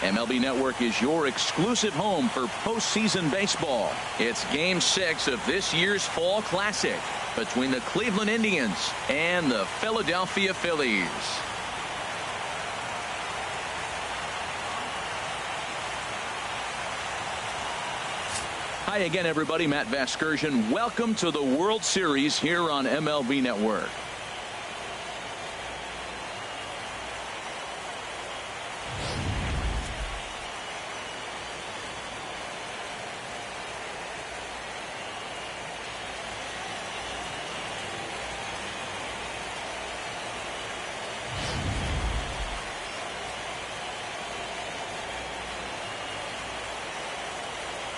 MLB Network is your exclusive home for postseason baseball. It's Game 6 of this year's Fall Classic between the Cleveland Indians and the Philadelphia Phillies. Hi again, everybody. Matt Vasgersian. Welcome to the World Series here on MLB Network.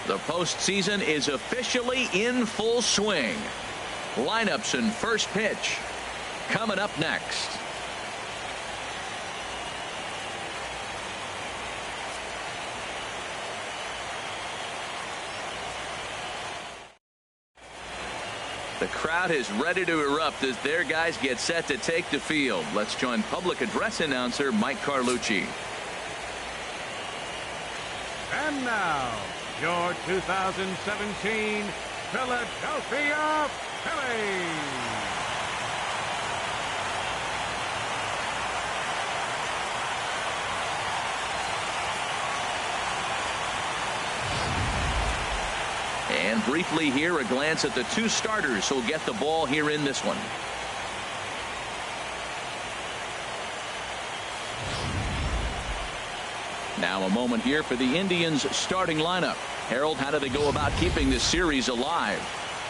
The postseason is officially in full swing. Lineups and first pitch coming up next. The crowd is ready to erupt as their guys get set to take the field. Let's join public address announcer Mike Carlucci. And now, your 2017 Philadelphia Phillies. And briefly here, a glance at the two starters who'll get the ball here in this one. Now a moment here for the Indians starting lineup. Harold, how do they go about keeping this series alive?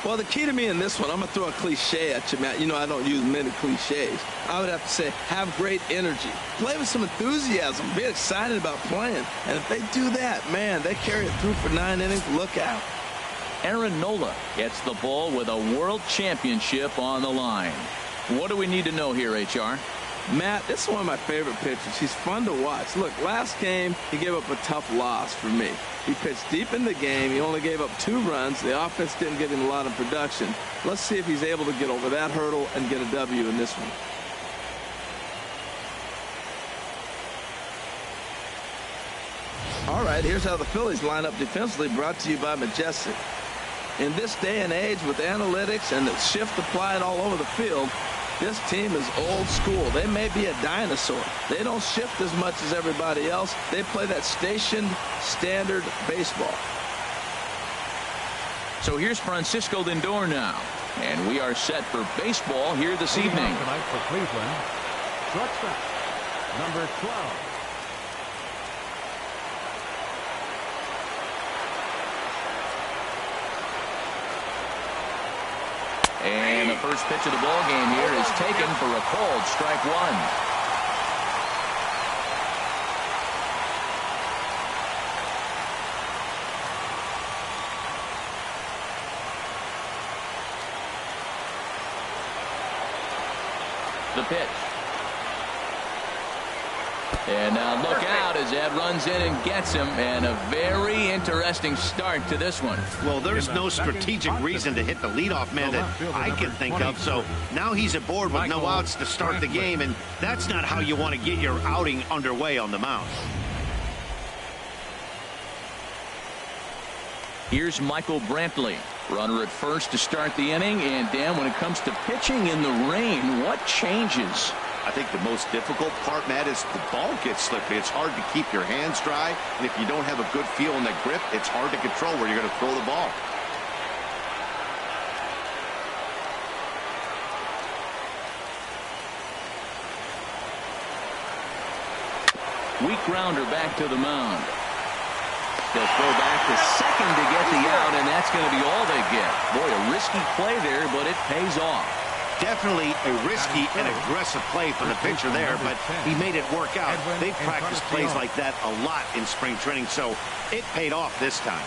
Well, the key to me in this one, I'm going to throw a cliche at you, Matt. You know I don't use many cliches. I would have to say have great energy. Play with some enthusiasm. Be excited about playing. And if they do that, man, they carry it through for 9 innings. Look out. Aaron Nola gets the ball with a world championship on the line. What do we need to know here, HR? Matt, this is one of my favorite pitchers. He's fun to watch. Look, last game, he gave up a tough loss for me. He pitched deep in the game. He only gave up 2 runs. The offense didn't give him a lot of production. Let's see if he's able to get over that hurdle and get a W in this one. All right, here's how the Phillies line up defensively, brought to you by Majestic. In this day and age with analytics and the shift applied all over the field, this team is old school. They may be a dinosaur. They don't shift as much as everybody else. They play that stationed standard baseball. So here's Francisco Lindor now. And we are set for baseball here this evening. Tonight for Cleveland, shortstop, number 12. And the first pitch of the ball game here is taken for a called strike 1. The pitch. And now look out as Ed runs in and gets him, and a very interesting start to this one. Well, there's no strategic reason to hit the leadoff man that I can think of, so now he's aboard with no outs to start the game, and that's not how you want to get your outing underway on the mound. Here's Michael Brantley, runner at first to start the inning. And Dan, when it comes to pitching in the rain, what changes? I think the most difficult part, Matt, is the ball gets slippery. It's hard to keep your hands dry, and if you don't have a good feel in the grip, it's hard to control where you're going to throw the ball. Weak grounder back to the mound. They'll throw back to second to get the out, and that's going to be all they get. Boy, a risky play there, but it pays off. Definitely a risky and aggressive play for the pitcher there, but he made it work out. They've practiced plays like that a lot in spring training, so it paid off this time.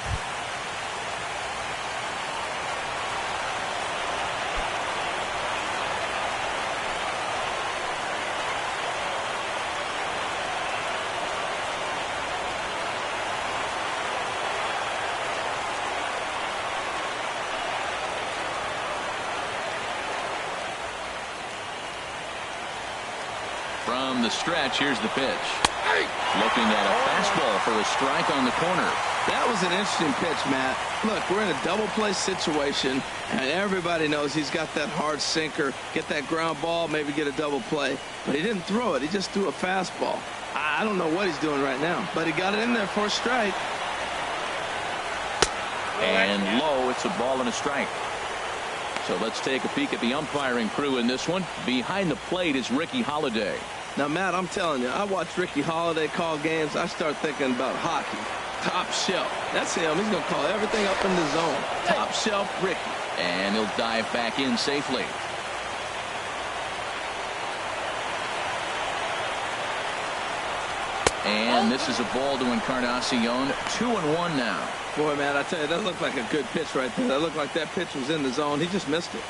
down the stretch. Here's the pitch. Looking at a fastball for a strike on the corner. That was an interesting pitch, Matt. Look, we're in a double play situation, and everybody knows he's got that hard sinker. Get that ground ball, maybe get a double play. But he didn't throw it. He just threw a fastball. I don't know what he's doing right now, but he got it in there for a strike. And low, it's a ball and a strike. So let's take a peek at the umpiring crew in this one. Behind the plate is Ricky Holiday. Now, Matt, I'm telling you, I watch Ricky Holiday call games. I start thinking about hockey. Top shelf. That's him. He's going to call everything up in the zone. Top shelf Ricky. And he'll dive back in safely. And this is a ball to Encarnacion. 2-1 now. Boy, man, I tell you, that looked like a good pitch right there. That looked like that pitch was in the zone. He just missed it.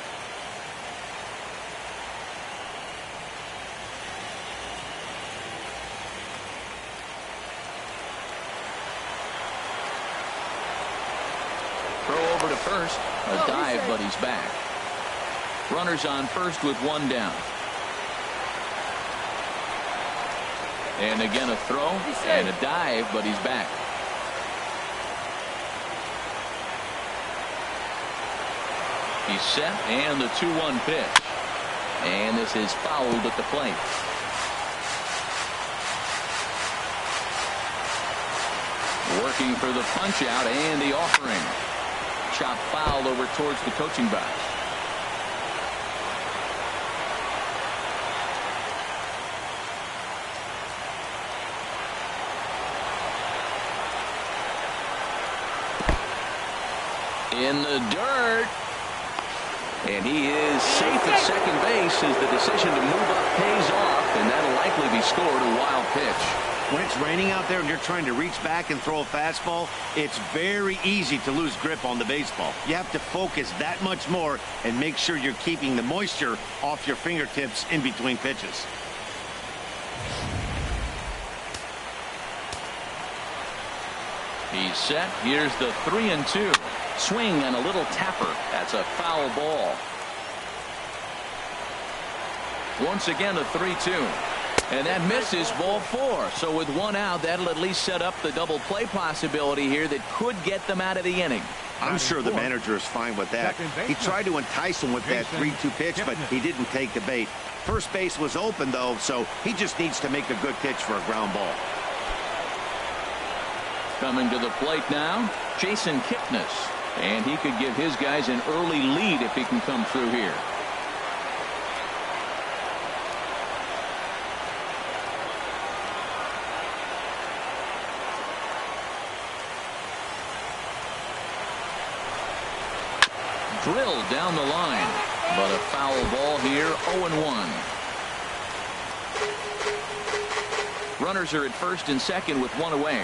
Throw over to first. A dive, but he's back. Runners on first with one down. And again a throw and a dive, but he's back. He's set, and the 2-1 pitch. And this is fouled at the plate. Working for the punch out and the offering. Chop foul over towards the coaching box. In the dirt. And he is safe at second base as the decision to move up pays off, and that'll likely be scored. A wild pitch. When it's raining out there and you're trying to reach back and throw a fastball, it's very easy to lose grip on the baseball. You have to focus that much more and make sure you're keeping the moisture off your fingertips in between pitches. He's set. Here's the 3-2. Swing and a little tapper. That's a foul ball. Once again, a 3-2. And that misses, ball 4. So with one out, that'll at least set up the double play possibility here that could get them out of the inning. I'm sure the manager is fine with that. He tried to entice him with that 3-2 pitch, but he didn't take the bait. First base was open, though, so he just needs to make a good pitch for a ground ball. Coming to the plate now, Jason Kipnis. And he could give his guys an early lead if he can come through here. Drilled down the line, but a foul ball here. 0-1. Runners are at first and second with one away.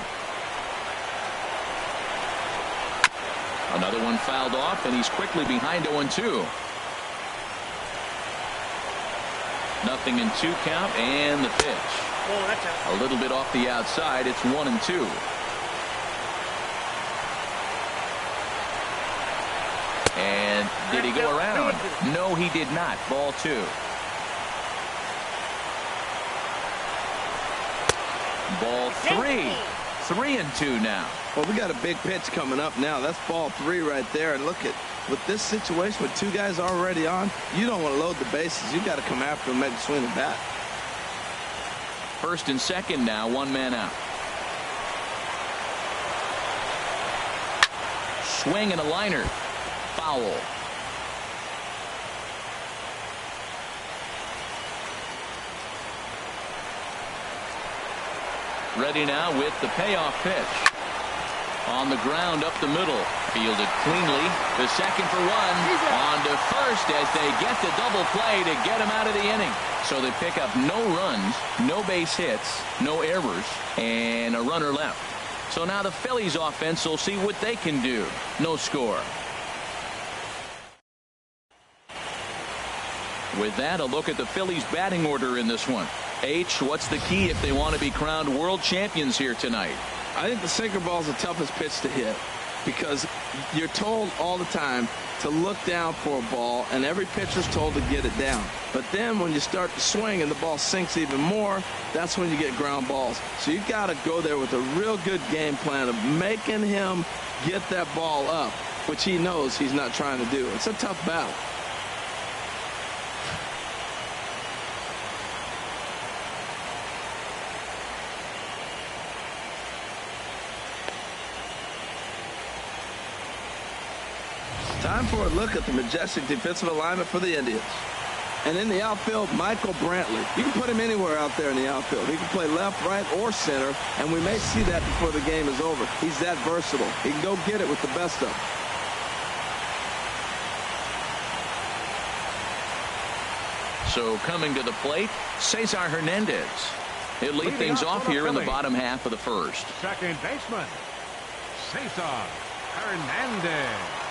Another one fouled off, and he's quickly behind 0-2. Nothing in 2 count, and the pitch. A little bit off the outside. It's 1-2. And did he go around? No, he did not. Ball 2. Ball 3. 3-2 now. Well, we got a big pitch coming up now. That's ball 3 right there. And look at, with this situation with 2 guys already on, you don't want to load the bases. You got to come after them, make a swing and bat. First and second now, 1 man out. Swing and a liner. Foul. Ready now with the payoff pitch. On the ground up the middle. Fielded cleanly. The second for 1. On to first as they get the double play to get him out of the inning. So they pick up no runs, no base hits, no errors, and a runner left. So now the Phillies offense will see what they can do. No score. With that, a look at the Phillies batting order in this one. H, what's the key if they want to be crowned world champions here tonight? I think the sinker ball is the toughest pitch to hit. because you're told all the time to look down for a ball, and every pitcher's told to get it down. But then when you start to swing and the ball sinks even more, that's when you get ground balls. So you got to go there with a real good game plan of making him get that ball up, which he knows he's not trying to do. It's a tough battle. Time for a look at the majestic defensive alignment for the Indians. And in the outfield, Michael Brantley. You can put him anywhere out there in the outfield. He can play left, right, or center, and we may see that before the game is over. He's that versatile. He can go get it with the best of them. So coming to the plate, Cesar Hernandez. He'll lead things off here in the bottom half of the first. Second baseman, Cesar Hernandez.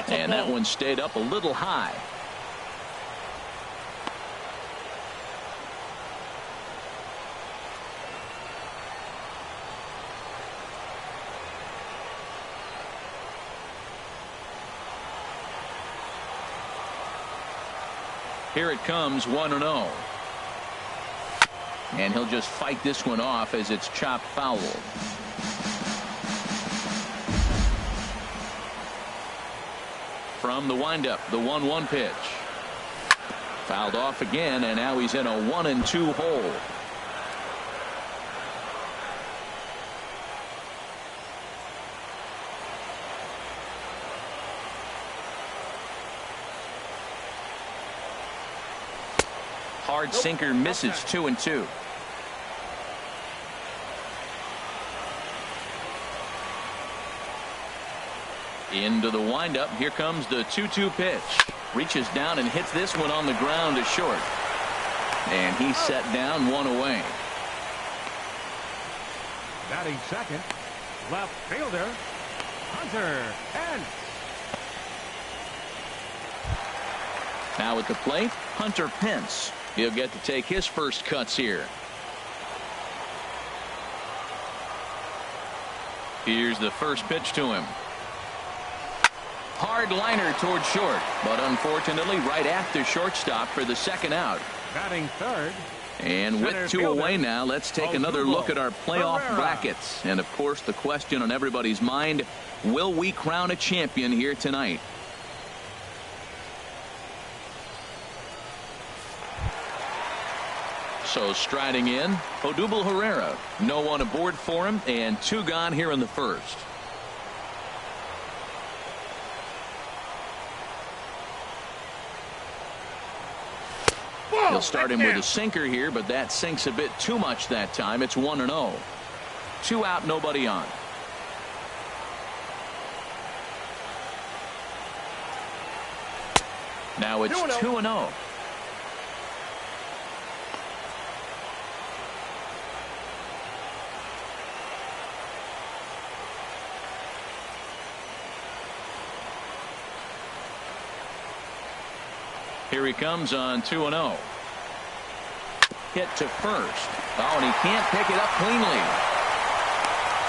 And that one stayed up a little high. Here it comes, 1-0. And he'll just fight this one off as it's chopped foul. From the windup, the 1-1 pitch. Fouled off again, and now he's in a 1-2 hole. Hard sinker misses, 2-2. Into the windup. Here comes the 2-2 pitch. Reaches down and hits this one on the ground to short. And he's set down, one away. Batting second, left fielder, Hunter Pence. Now at the plate, Hunter Pence. He'll get to take his first cuts here. Here's the first pitch to him. Hard liner toward short, but unfortunately right after shortstop for the second out. Batting third. And with two away now, let's take another look at our playoff brackets. And of course, the question on everybody's mind, will we crown a champion here tonight? So striding in, Odubel Herrera. No one aboard for him, and two gone here in the first. He'll start him with a sinker here, but that sinks a bit too much that time. It's 1-0. Two out, nobody on. Now it's 2-0. Here he comes on 2-0. Hit to first. Oh, and he can't pick it up cleanly.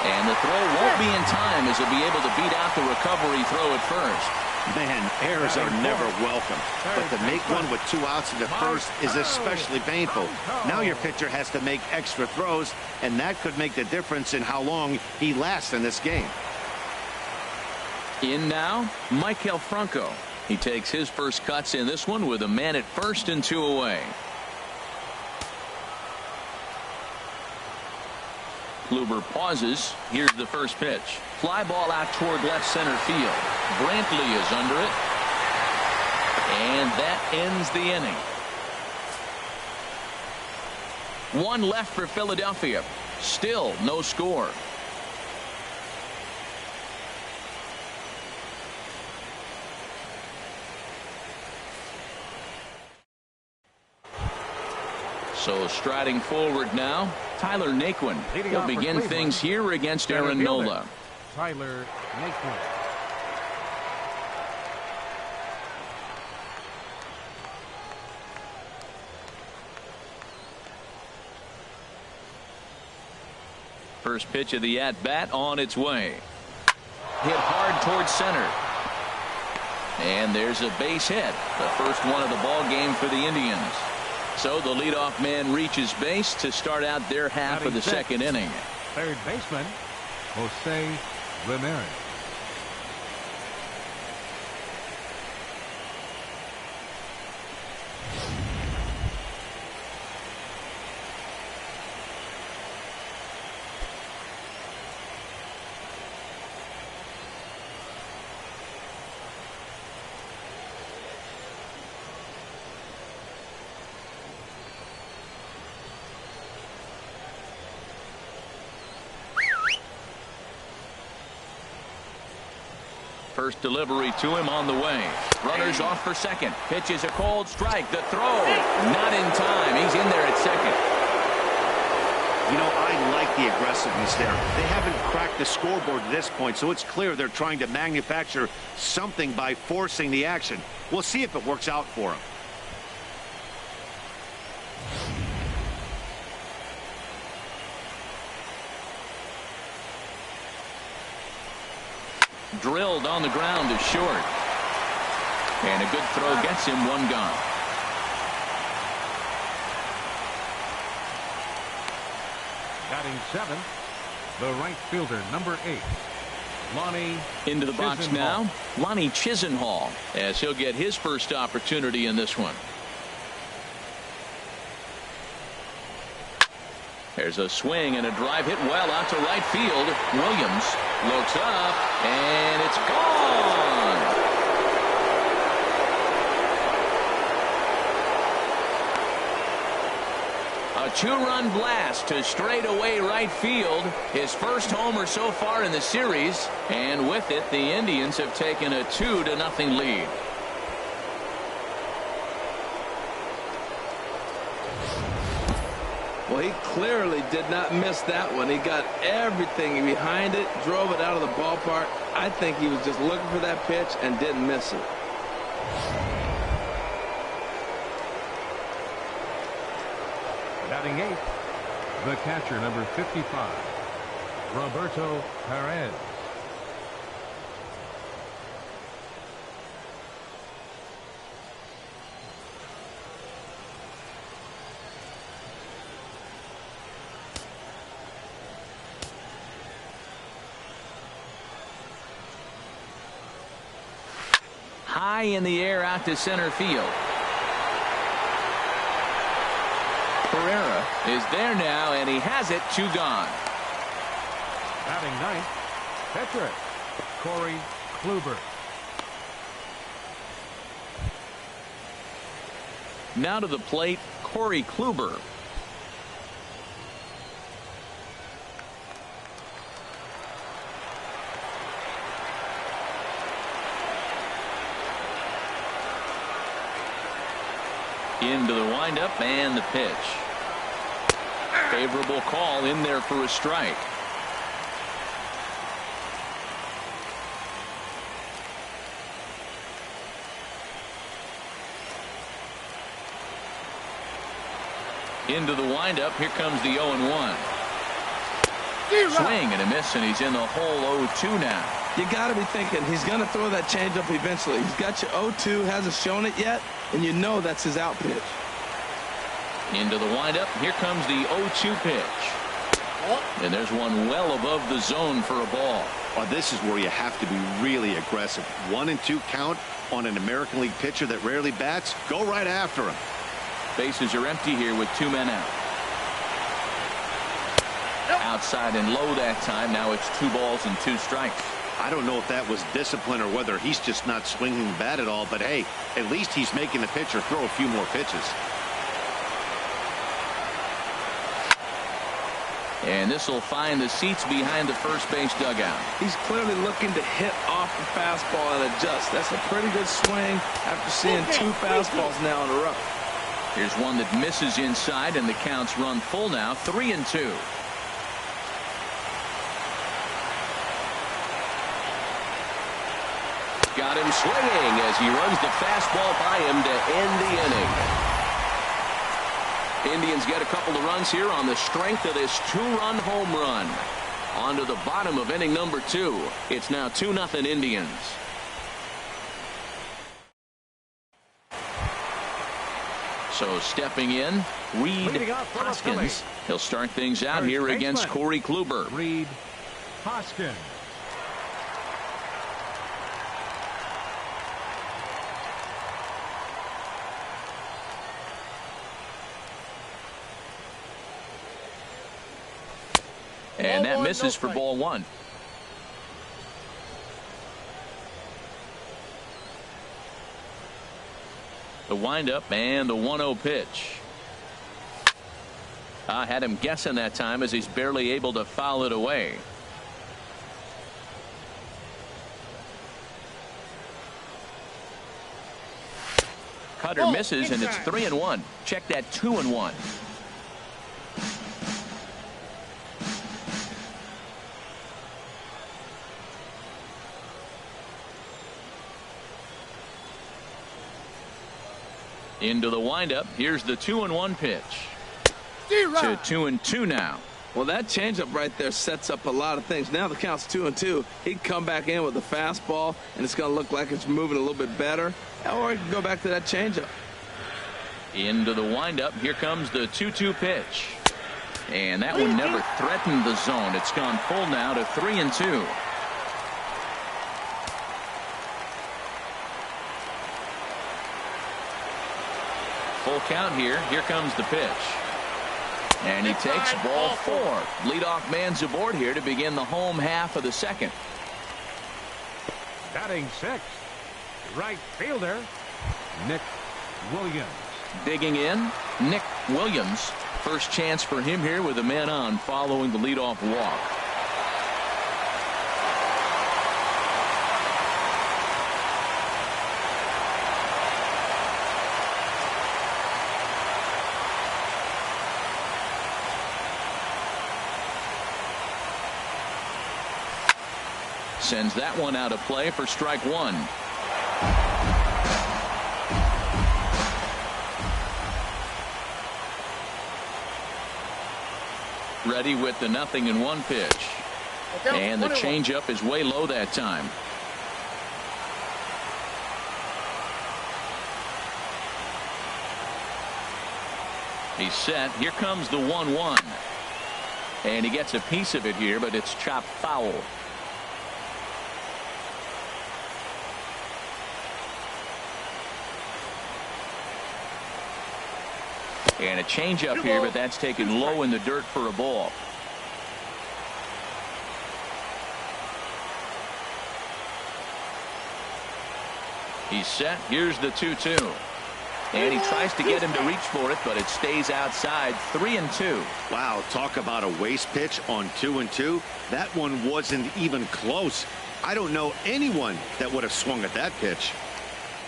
And the throw won't be in time as he'll be able to beat out the recovery throw at first. Man, errors are never welcome. But to make one with two outs into first is especially painful. Now your pitcher has to make extra throws, and that could make the difference in how long he lasts in this game. In now, Maikel Franco. He takes his first cuts in this one with a man at first and two away. Kluber pauses. Here's the first pitch. Fly ball out toward left center field. Brantley is under it. And that ends the inning. One left for Philadelphia. Still no score. So striding forward now, Tyler Naquin. He'll begin things here against Aaron Nola. Tyler Naquin. First pitch of the at-bat on its way. Hit hard towards center. And there's a base hit. The first one of the ball game for the Indians. So the leadoff man reaches base to start out their half of the second inning. Third baseman, Jose Ramirez. First delivery to him on the way. Runners off for second. Pitch is a cold strike. The throw not in time. He's in there at second. You know, I like the aggressiveness there. They haven't cracked the scoreboard at this point, so it's clear they're trying to manufacture something by forcing the action. We'll see if it works out for them. Drilled on the ground to short. And a good throw gets him one gone. Batting seventh, the right fielder, number 8, Lonnie. Into the box now, Lonnie Chisenhall, as he'll get his first opportunity in this one. There's a swing and a drive hit well out to right field. Williams looks up, and it's gone. A two-run blast to straightaway right field. His first homer so far in the series. And with it, the Indians have taken a 2-0 lead. Well, he clearly did not miss that one. He got everything behind it, drove it out of the ballpark. I think he was just looking for that pitch and didn't miss it. Batting 8th, the catcher, number 55, Roberto Perez. High in the air out to center field. Pereira is there now, and he has it. 2 gone. Batting 9th, pitcher, Corey Kluber. Now to the plate, Corey Kluber. Into the windup and the pitch. Favorable call in there for a strike. Into the windup. Here comes the 0-1. Swing and a miss, and he's in the hole 0-2 now. You got to be thinking he's going to throw that changeup eventually. He's got you 0-2, hasn't shown it yet, and you know that's his out pitch. Into the windup. Here comes the 0-2 pitch. And there's one well above the zone for a ball. Well, this is where you have to be really aggressive. 1-2 count on an American League pitcher that rarely bats. Go right after him. Bases are empty here with 2 men out. Outside and low that time. Now it's 2 balls and 2 strikes. I don't know if that was discipline or whether he's just not swinging the bat at all, but hey, at least he's making the pitcher throw a few more pitches. And this will find the seats behind the first base dugout. He's clearly looking to hit off the fastball and adjust. That's a pretty good swing after seeing 2 fastballs now in a row. Here's one that misses inside, and the counts run full now, 3-2. Got him swinging as he runs the fastball by him to end the inning. Indians get a couple of runs here on the strength of this 2-run home run. On to the bottom of inning number 2. It's now 2-0 Indians. So stepping in, Reed Hoskins. He'll start things out here against Corey Kluber. Reed Hoskins. And that misses for ball 1. The windup and the 1-0 pitch. I had him guessing that time as he's barely able to foul it away. Cutter misses, and it's 3-1. Check that 2-1. Into the windup. Here's the 2-1 pitch. To 2-2 now. Well, that changeup right there sets up a lot of things. Now the count's 2-2. He'd come back in with the fastball, and it's going to look like it's moving a little bit better. Or he can go back to that changeup. Into the windup. Here comes the 2-2 pitch. And that one never threatened the zone. It's gone full now to 3-2. Full count here. Here comes the pitch. And he takes ball 4. Leadoff man's aboard here to begin the home half of the second. Batting 6th, right fielder, Nick Williams. Digging in, Nick Williams. First chance for him here with a man on following the leadoff walk. Sends that one out of play for strike 1. Ready with the 0-1 pitch. And the changeup is way low that time. He's set. Here comes the 1-1. And he gets a piece of it here, but it's chopped foul. And a changeup here, but that's taken low in the dirt for a ball. He's set. Here's the 2-2. And he tries to get him to reach for it, but it stays outside. 3-2. Wow, talk about a waste pitch on 2-2. That one wasn't even close. I don't know anyone that would have swung at that pitch.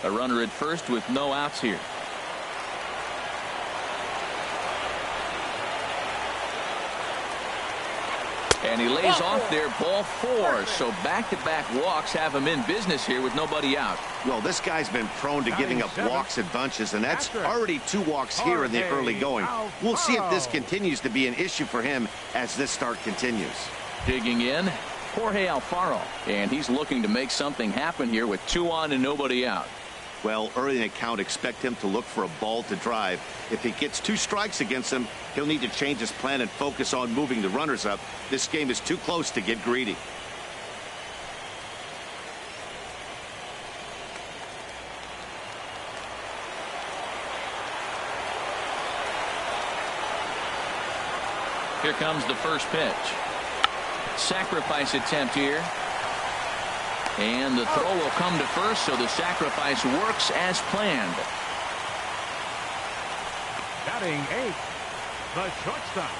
A runner at first with no outs here. And he lays off there, ball 4. So back-to-back walks have him in business here with nobody out. Well, this guy's been prone to giving up walks in bunches, and that's already 2 walks here in the early going. We'll see if this continues to be an issue for him as this start continues. Digging in, Jorge Alfaro. And he's looking to make something happen here with 2 on and nobody out. Well, early in the count, expect him to look for a ball to drive. If he gets 2 strikes against him, he'll need to change his plan and focus on moving the runners up. This game is too close to get greedy. Here comes the first pitch. Sacrifice attempt here. And the throw will come to first, so the sacrifice works as planned. Batting 8th, the shortstop,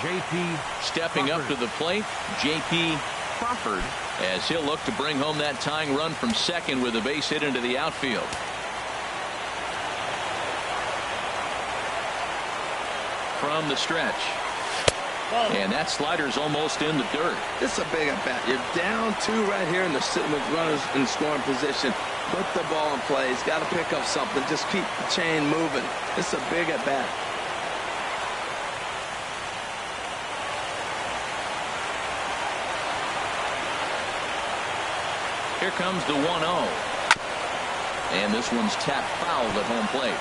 J.P. Stepping up to the plate, J.P. Crawford, as he'll look to bring home that tying run from second with a base hit into the outfield. From the stretch. And that slider's almost in the dirt. This is a big at bat. You're down 2 right here, and they're sitting with runners in scoring position. Put the ball in play. He's got to pick up something. Just keep the chain moving. It's a big at bat. Here comes the 1-0. And this one's tapped foul at home plate.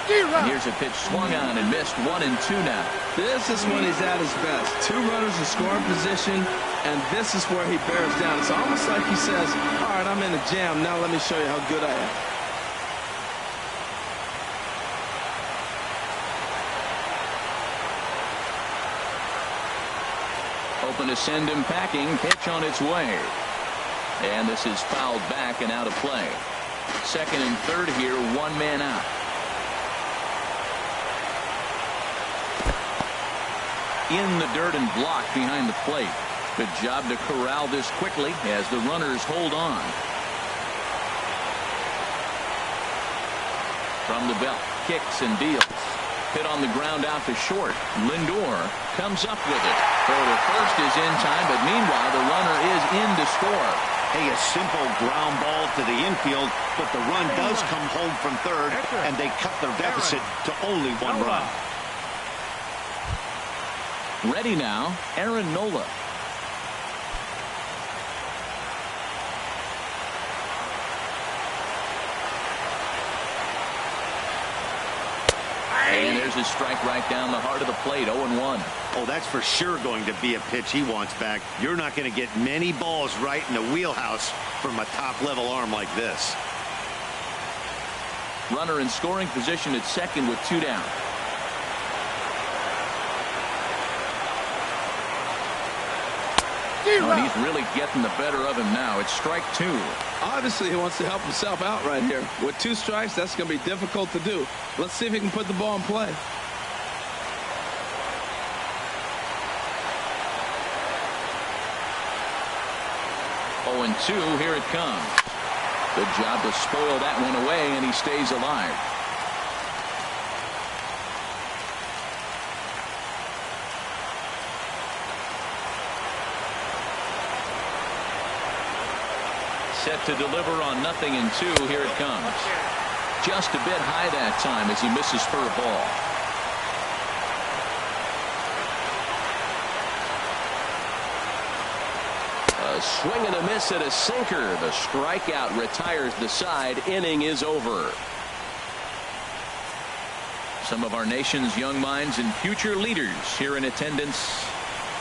And here's a pitch swung on and missed. 1-2 now. This is when he's at his best. 2 runners in scoring position, and this is where he bears down. It's almost like he says, all right, I'm in a jam. Now let me show you how good I am. Open to send him packing. Pitch on its way. And this is fouled back and out of play. Second and third here, 1 man out. In the dirt and blocked behind the plate. Good job to corral this quickly as the runners hold on. From the belt, kicks and deals. Hit on the ground out to short. Lindor comes up with it. Throw to first is in time, but meanwhile the runner is in to score. Hey, a simple ground ball to the infield, but the run does come home from third, and they cut their deficit to only 1 run. Ready now, Aaron Nola. And there's a strike right down the heart of the plate. 0-1. Oh, that's for sure going to be a pitch he wants back. You're not going to get many balls right in the wheelhouse from a top-level arm like this. Runner in scoring position at second with 2 down. Oh, he's really getting the better of him now. It's strike 2. Obviously, he wants to help himself out right here. With 2 strikes, that's going to be difficult to do. Let's see if he can put the ball in play. Oh, and 2, here it comes. Good job to spoil that one away, and he stays alive. Set to deliver on 0-2. Here it comes. Just a bit high that time as he misses for a ball. A swing and a miss at a sinker. The strikeout retires the side. Inning is over. Some of our nation's young minds and future leaders here in attendance.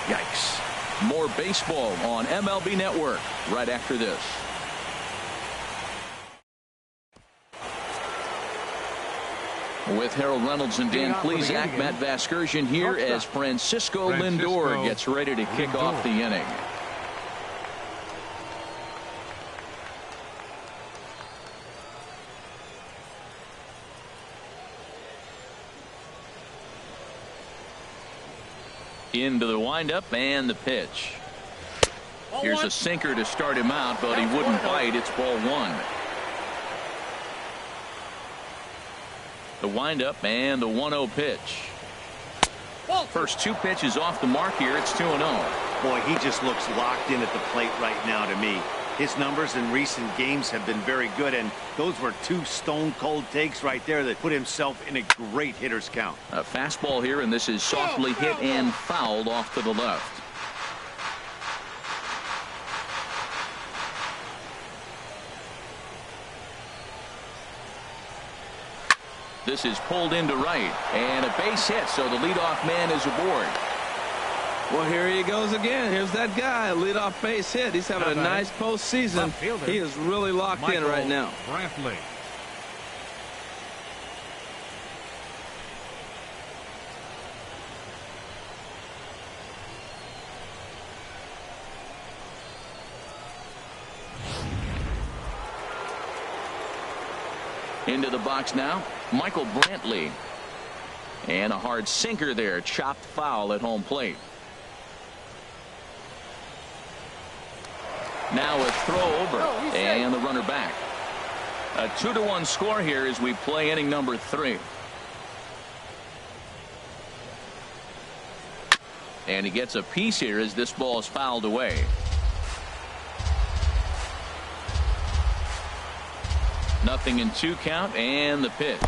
Yikes. More baseball on MLB Network right after this. With Harold Reynolds and Dan Plesac, Matt Vasgersian here as Francisco Lindor gets ready to kick off the inning. Into the windup and the pitch. Here's a sinker to start him out, but he wouldn't bite. It's ball 1. The windup and the 1-0 pitch. First 2 pitches off the mark here. It's 2-0. Boy, he just looks locked in at the plate right now to me. His numbers in recent games have been very good, and those were 2 stone-cold takes right there that put himself in a great hitter's count. A fastball here, and this is softly hit and fouled off to the left. This is pulled into right, and a base hit, so the leadoff man is aboard. Well, here he goes again. Here's that guy, a leadoff base hit. He's having a nice postseason. He is really locked in right now. Brantley. Into the box now, Michael Brantley. And a hard sinker there, chopped foul at home plate. Now a throw over, and the runner back. A 2-1 score here as we play inning number 3. And he gets a piece here as this ball is fouled away. 0-2 count, and the pitch.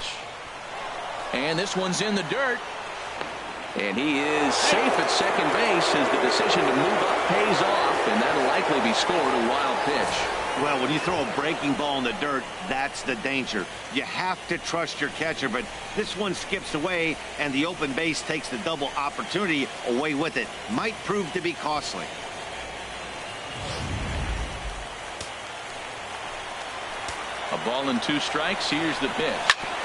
And this one's in the dirt. And he is safe at second base as the decision to move up pays off, and that'll likely be scored a wild pitch. Well, when you throw a breaking ball in the dirt, that's the danger. You have to trust your catcher, but this one skips away, and the open base takes the double opportunity away with it. Might prove to be costly. A ball and 2 strikes. Here's the pitch.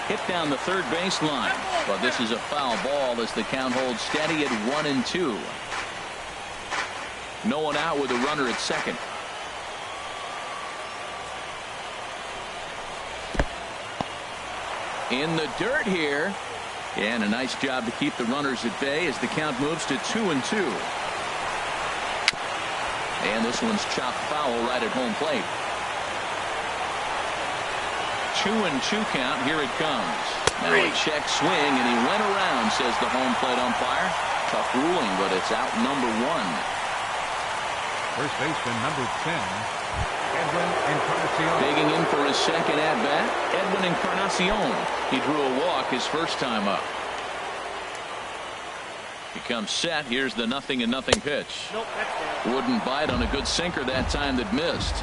Hit down the third baseline. But this is a foul ball as the count holds steady at 1-2. No one out with a runner at second. In the dirt here. And a nice job to keep the runners at bay as the count moves to 2-2. And this one's chopped foul right at home plate. 2-2 count. Here it comes. Now a check swing, and he went around, says the home plate umpire. Tough ruling, but it's out number 1. First baseman number 10, Edwin Encarnacion. Digging in for his second at-bat, Edwin Encarnacion. He drew a walk his first time up. He comes set. Here's the 0-0 pitch. Nope, that's down. Wouldn't bite on a good sinker that time that missed.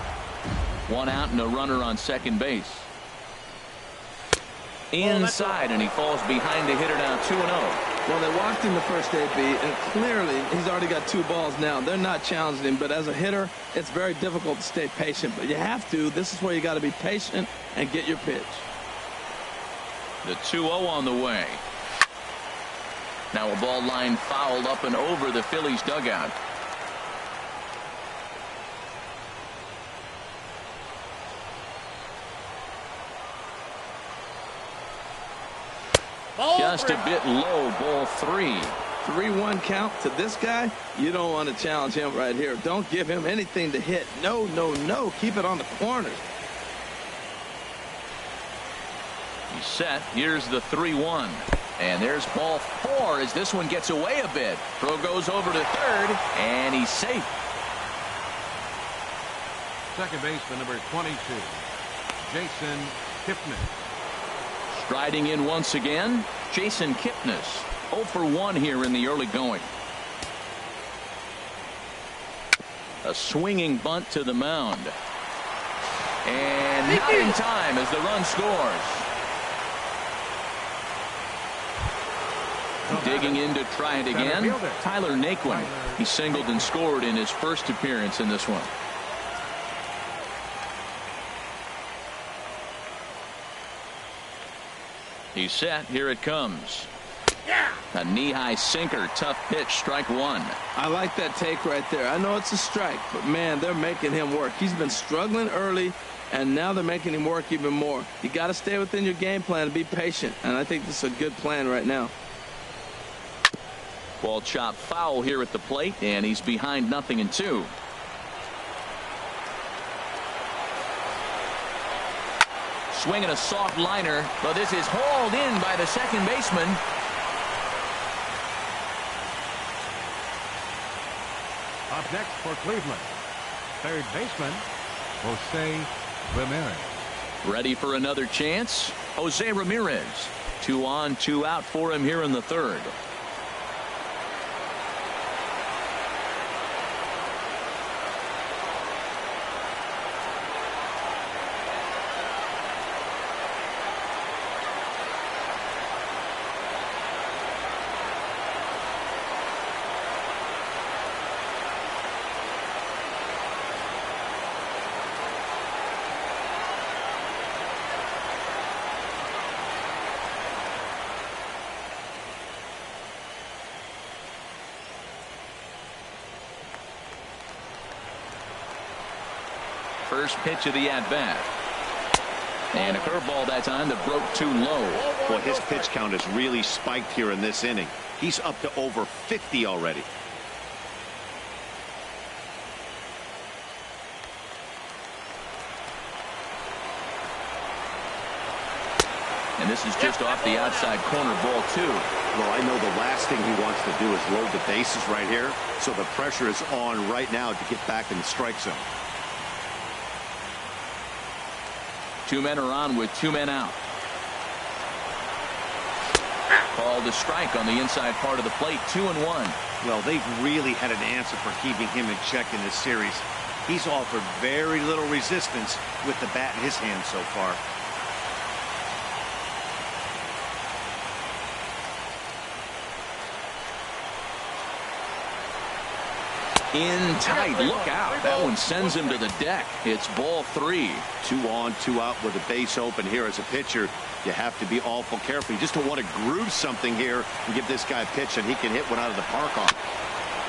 1 out and a runner on second base. Inside, and he falls behind the hitter now 2-0. Well, they walked him the first AB, and clearly he's already got 2 balls now. They're not challenging him, but as a hitter, it's very difficult to stay patient. But you have to. This is where you got to be patient and get your pitch. The 2-0 on the way. Now a ball line fouled up and over the Phillies dugout. Just a bit low, ball 3. 3-1 count to this guy. You don't want to challenge him right here. Don't give him anything to hit. No, no, no. Keep it on the corners. He's set. Here's the 3-1. And there's ball 4 as this one gets away a bit. Throw goes over to third, and he's safe. Second baseman number 22, Jason Kipnis. Striding in once again, Jason Kipnis. 0 for 1 here in the early going. A swinging bunt to the mound. And not in time as the run scores. Digging in to try it again, Tyler Naquin. He singled and scored in his first appearance in this one. He's set. Here it comes. A knee-high sinker. Tough pitch. Strike 1. I like that take right there. I know it's a strike, but man, they're making him work. He's been struggling early, and now they're making him work even more. You got to stay within your game plan and be patient, and I think this is a good plan right now. Ball chopped foul here at the plate, and he's behind 0-2. Swinging a soft liner, but this is hauled in by the second baseman. Up next for Cleveland, third baseman, Jose Ramirez. Ready for another chance? Jose Ramirez. 2 on, 2 out for him here in the third. First pitch of the at-bat. And a curveball that time that broke too low. Well, his pitch count has really spiked here in this inning. He's up to over 50 already. And this is just off the outside corner, ball 2. Well, I know the last thing he wants to do is load the bases right here. So the pressure is on right now to get back in the strike zone. 2 men are on with 2 men out. Called a strike on the inside part of the plate. 2-1. Well, they've really had an answer for keeping him in check in this series. He's offered very little resistance with the bat in his hand so far. In tight. Look out. That one sends him to the deck. It's ball 3. 2 on, 2 out with a base open here. As a pitcher, you have to be awful careful. You just don't want to groove something here and give this guy a pitch, and he can hit one out of the park off.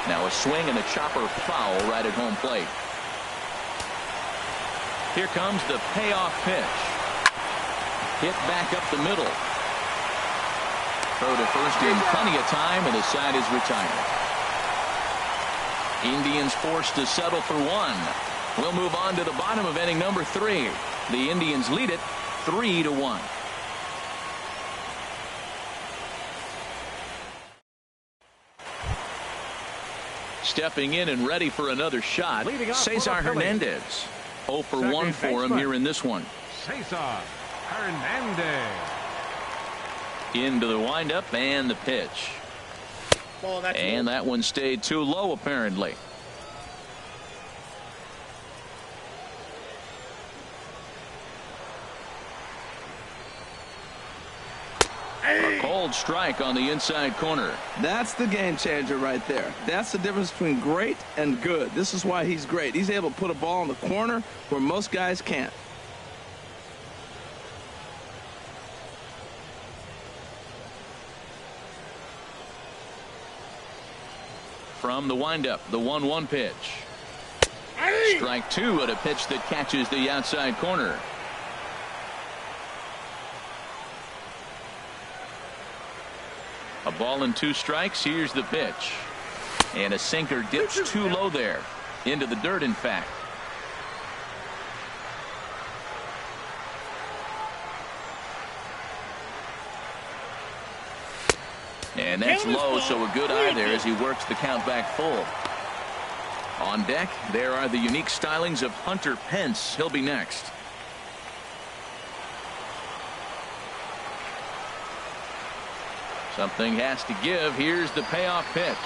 Now a swing and a chopper foul right at home plate. Here comes the payoff pitch. Hit back up the middle. Throw to first in plenty of time, and the side is retired. Indians forced to settle for 1. We'll move on to the bottom of inning number 3. The Indians lead it 3-1. Stepping in and ready for another shot, Cesar Hernandez. 0 for 1 for him here in this one. Cesar Hernandez. Into the windup and the pitch. And that one stayed too low, apparently. A cold strike on the inside corner. That's the game changer right there. That's the difference between great and good. This is why he's great. He's able to put a ball in the corner where most guys can't. From the windup, the 1-1 pitch. Strike 2 at a pitch that catches the outside corner. A ball and 2 strikes. Here's the pitch. And a sinker dips too low there. Into the dirt, in fact. And that's low, so a good eye there as he works the count back full. On deck, there are the unique stylings of Hunter Pence. He'll be next. Something has to give. Here's the payoff pitch.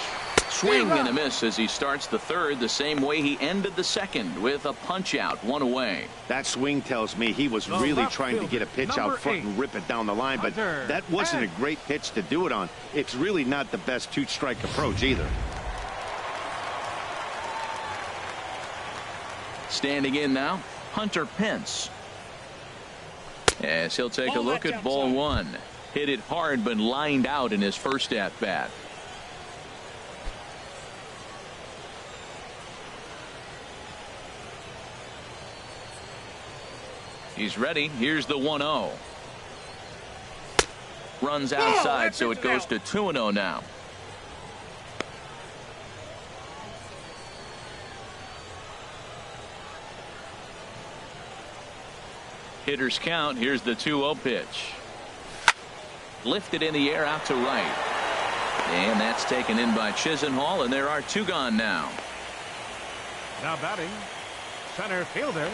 Swing and a miss as he starts the third the same way he ended the second, with a punch out, 1 away. That swing tells me he was really trying to get a pitch out front and rip it down the line, but that wasn't a great pitch to do it on. It's really not the best 2-strike approach either. Standing in now, Hunter Pence. As he'll take a look at ball 1. Hit it hard but lined out in his first at bat. He's ready. Here's the 1-0. Runs outside, so it goes to 2-0 now. Hitters count. Here's the 2-0 pitch. Lifted in the air out to right. And that's taken in by Chisenhall, and there are 2 gone now. Now batting, center fielder,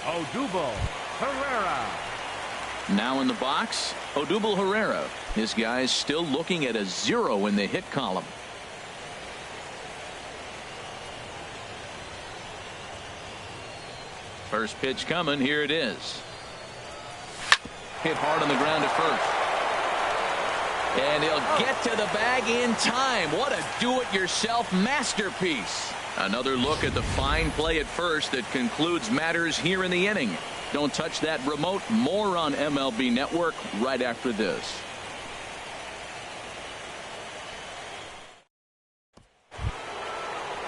Odubel Herrera. Now in the box, Odubel Herrera. This guy's still looking at a 0 in the hit column. First pitch coming. Here it is. Hit hard on the ground at first. And he'll get to the bag in time. What a do-it-yourself masterpiece. Another look at the fine play at first that concludes matters here in the inning. Don't touch that remote. More on MLB Network right after this.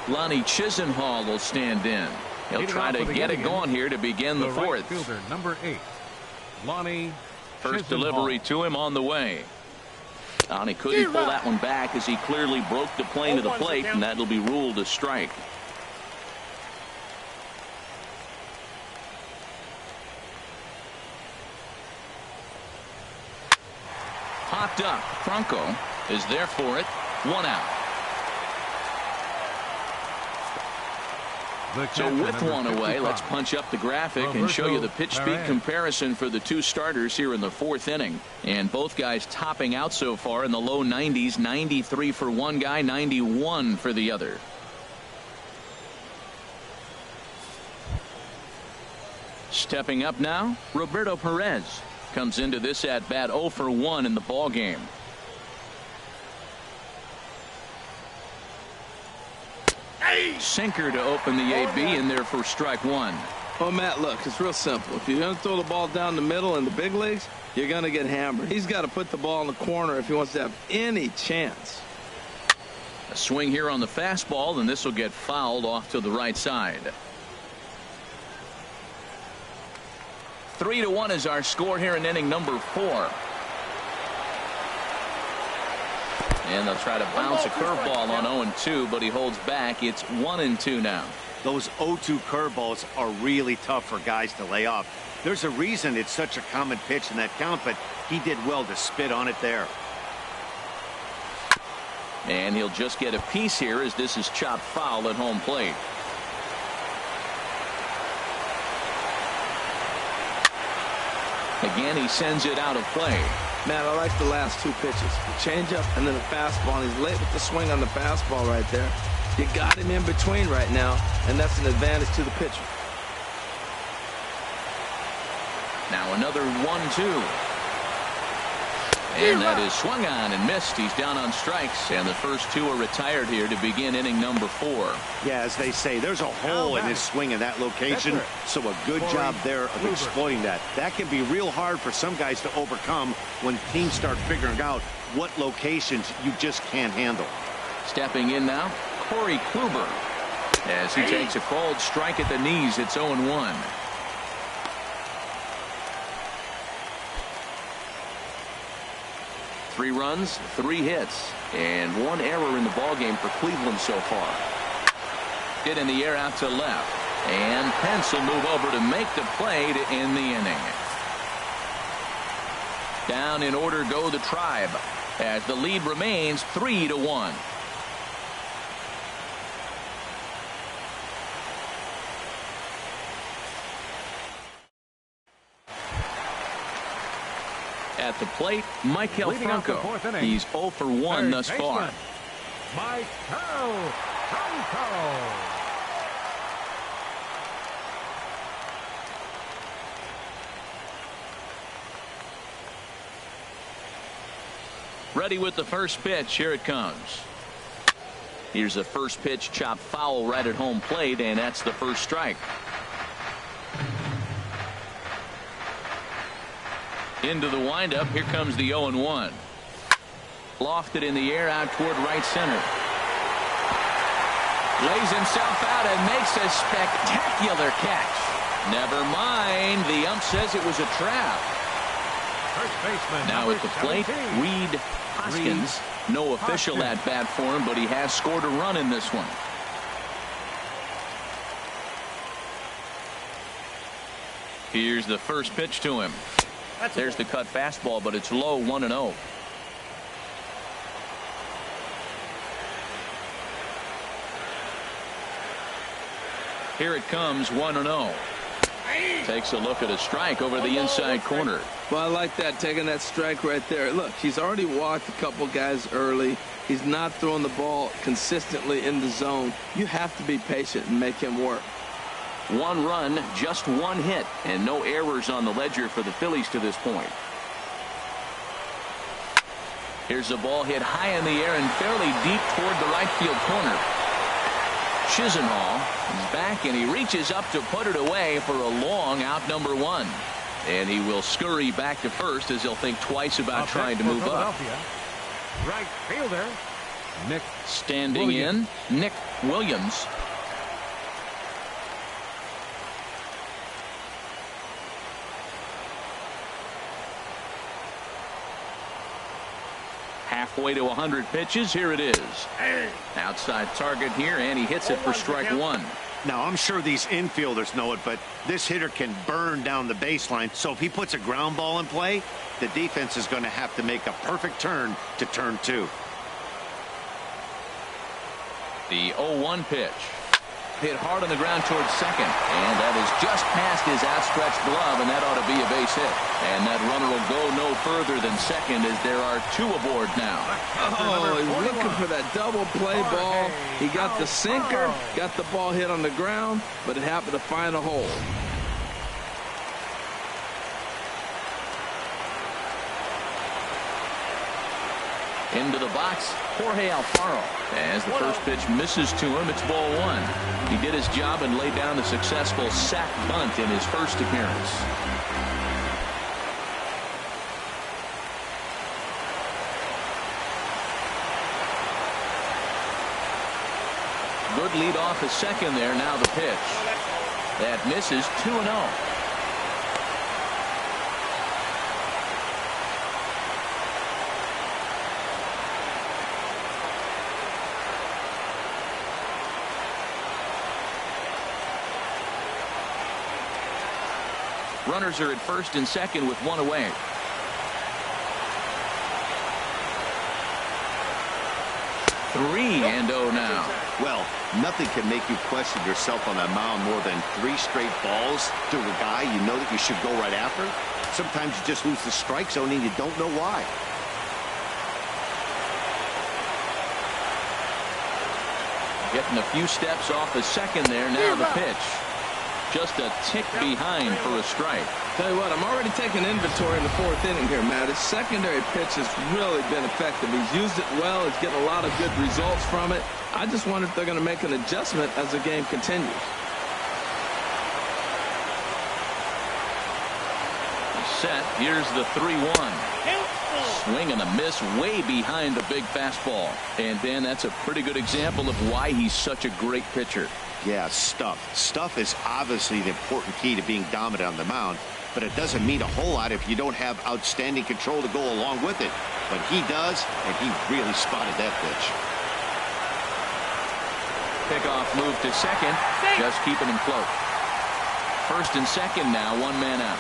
Lonnie Chisenhall will stand in. He'll try to get it going here to begin the fourth. Right fielder, number 8, Lonnie First Chisenhall. delivery to him on the way. And he couldn't pull that one back as he clearly broke the plane of the plate, and that'll be ruled a strike. Popped up. Franco is there for it. 1 out. So with one away, let's punch up the graphic and show you the pitch speed comparison for the two starters here in the fourth inning. And both guys topping out so far in the low 90s, 93 for one guy, 91 for the other. Stepping up now, Roberto Perez comes into this at bat 0 for 1 in the ball game. Sinker to open the AB in there for strike one. Well, Matt, look, it's real simple. If you're going to throw the ball down the middle in the big leagues, you're going to get hammered. He's got to put the ball in the corner if he wants to have any chance. A swing here on the fastball, and this will get fouled off to the right side. 3-1 is our score here in inning number 4. And they'll try to bounce a curveball on 0-2, but he holds back. It's 1-2 now. Those 0-2 curveballs are really tough for guys to lay off. There's a reason it's such a common pitch in that count, but he did well to spit on it there. And he'll just get a piece here as this is chopped foul at home plate. Again, he sends it out of play. Man, I like the last two pitches. The changeup and then the fastball. And he's late with the swing on the fastball right there. You got him in between right now, and that's an advantage to the pitcher. Now another 1-2. And that is swung on and missed. He's down on strikes, and the first two are retired here to begin inning number 4. Yeah, as they say, there's a hole in his swing in that location, so a good job there of exploiting that. That can be real hard for some guys to overcome when teams start figuring out what locations you just can't handle. Stepping in now, Corey Kluber, as he takes a called strike at the knees. It's 0-1. Three runs, 3 hits, and 1 error in the ballgame for Cleveland so far. Hit in the air out to left, and Pence will move over to make the play to end the inning. Down in order go the Tribe, as the lead remains 3-1. At the plate, Michael Franco. He's 0 for 1 thus far. Michael Franco. Ready with the first pitch. Here it comes. Here's the first pitch, chopped foul right at home plate, and that's the first strike. Into the windup. Here comes the 0-1. Lofted in the air out toward right center. Lays himself out and makes a spectacular catch. Never mind. The ump says it was a trap. First baseman. Now at the plate, Reed Hoskins. No official at bat for him, but he has scored a run in this one. Here's the first pitch to him. There's the cut fastball, but it's low, 1-0. Here it comes, 1-0. Takes a look at a strike over the inside corner. Well, I like that, taking that strike right there. Look, he's already walked a couple guys early. He's not throwing the ball consistently in the zone. You have to be patient and make him work. 1 run, just 1 hit, and no errors on the ledger for the Phillies to this point. Here's the ball hit high in the air and fairly deep toward the right field corner. Chisenhall is back, and he reaches up to put it away for a long out number 1. And he will scurry back to first as he'll think twice about trying to move up. Right fielder, Nick. Standing in, Nick Williams. Halfway to 100 pitches. Here it is. Outside target here, and he hits it for strike 1. Now, I'm sure these infielders know it, but this hitter can burn down the baseline. So if he puts a ground ball in play, the defense is going to have to make a perfect turn to turn 2. The 0-1 pitch. hit hard on the ground towards second. And that is just past his outstretched glove, and that ought to be a base hit. And that runner will go no further than second as there are two aboard now. Oh, he's looking for that double play ball. He got the sinker, got the ball hit on the ground, but it happened to find a hole. Into the box, Jorge Alfaro. As the first pitch misses to him, it's ball one. He did his job and laid down a successful sac bunt in his first appearance. Good lead off at second there. Now the pitch. That misses 2-0. Runners are at first and second with one away. Three and oh now. Well, nothing can make you question yourself on that mound more than 3 straight balls to a guy you know that you should go right after. Sometimes you just lose the strike zone and you don't know why. Getting a few steps off the second there. Now the pitch. Just a tick behind for a strike. Tell you what, I'm already taking inventory in the 4th inning here, Matt. His secondary pitch has really been effective. He's used it well. He's getting a lot of good results from it. I just wonder if they're going to make an adjustment as the game continues. Set. Here's the 3-1. Swing and a miss way behind the big fastball. And Ben, that's a pretty good example of why he's such a great pitcher. Yeah, stuff. Stuff is obviously the important key to being dominant on the mound, but it doesn't mean a whole lot if you don't have outstanding control to go along with it. But he does, and he really spotted that pitch. Pickoff move to second, just keeping him float. First and second now, one man out.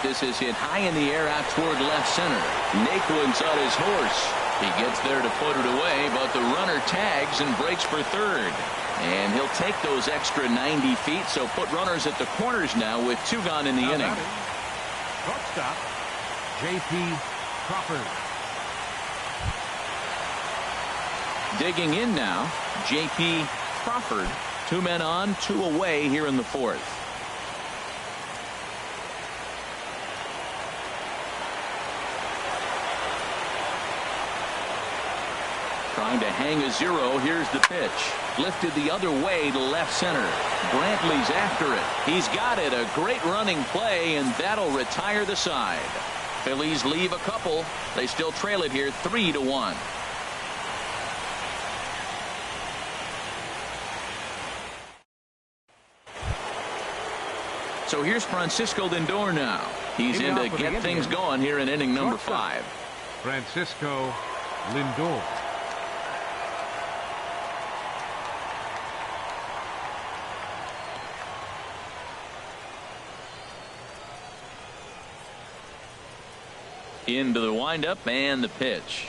This is hit high in the air out toward left center. Naquin's on his horse. He gets there to put it away, but the runner tags and breaks for third. And he'll take those extra 90 feet, so put runners at the corners now with 2 gone in the inning. Shortstop, J.P. Crawford. Digging in now, J.P. Crawford. 2 men on, 2 away here in the 4th. Trying to hang a 0. Here's the pitch. Lifted the other way to left center. Brantley's after it. He's got it. A great running play, and that'll retire the side. Phillies leave a couple. They still trail it here 3-1. So here's Francisco Lindor now. He's in to get things going here in inning number 5. Francisco Lindor. Into the windup and the pitch.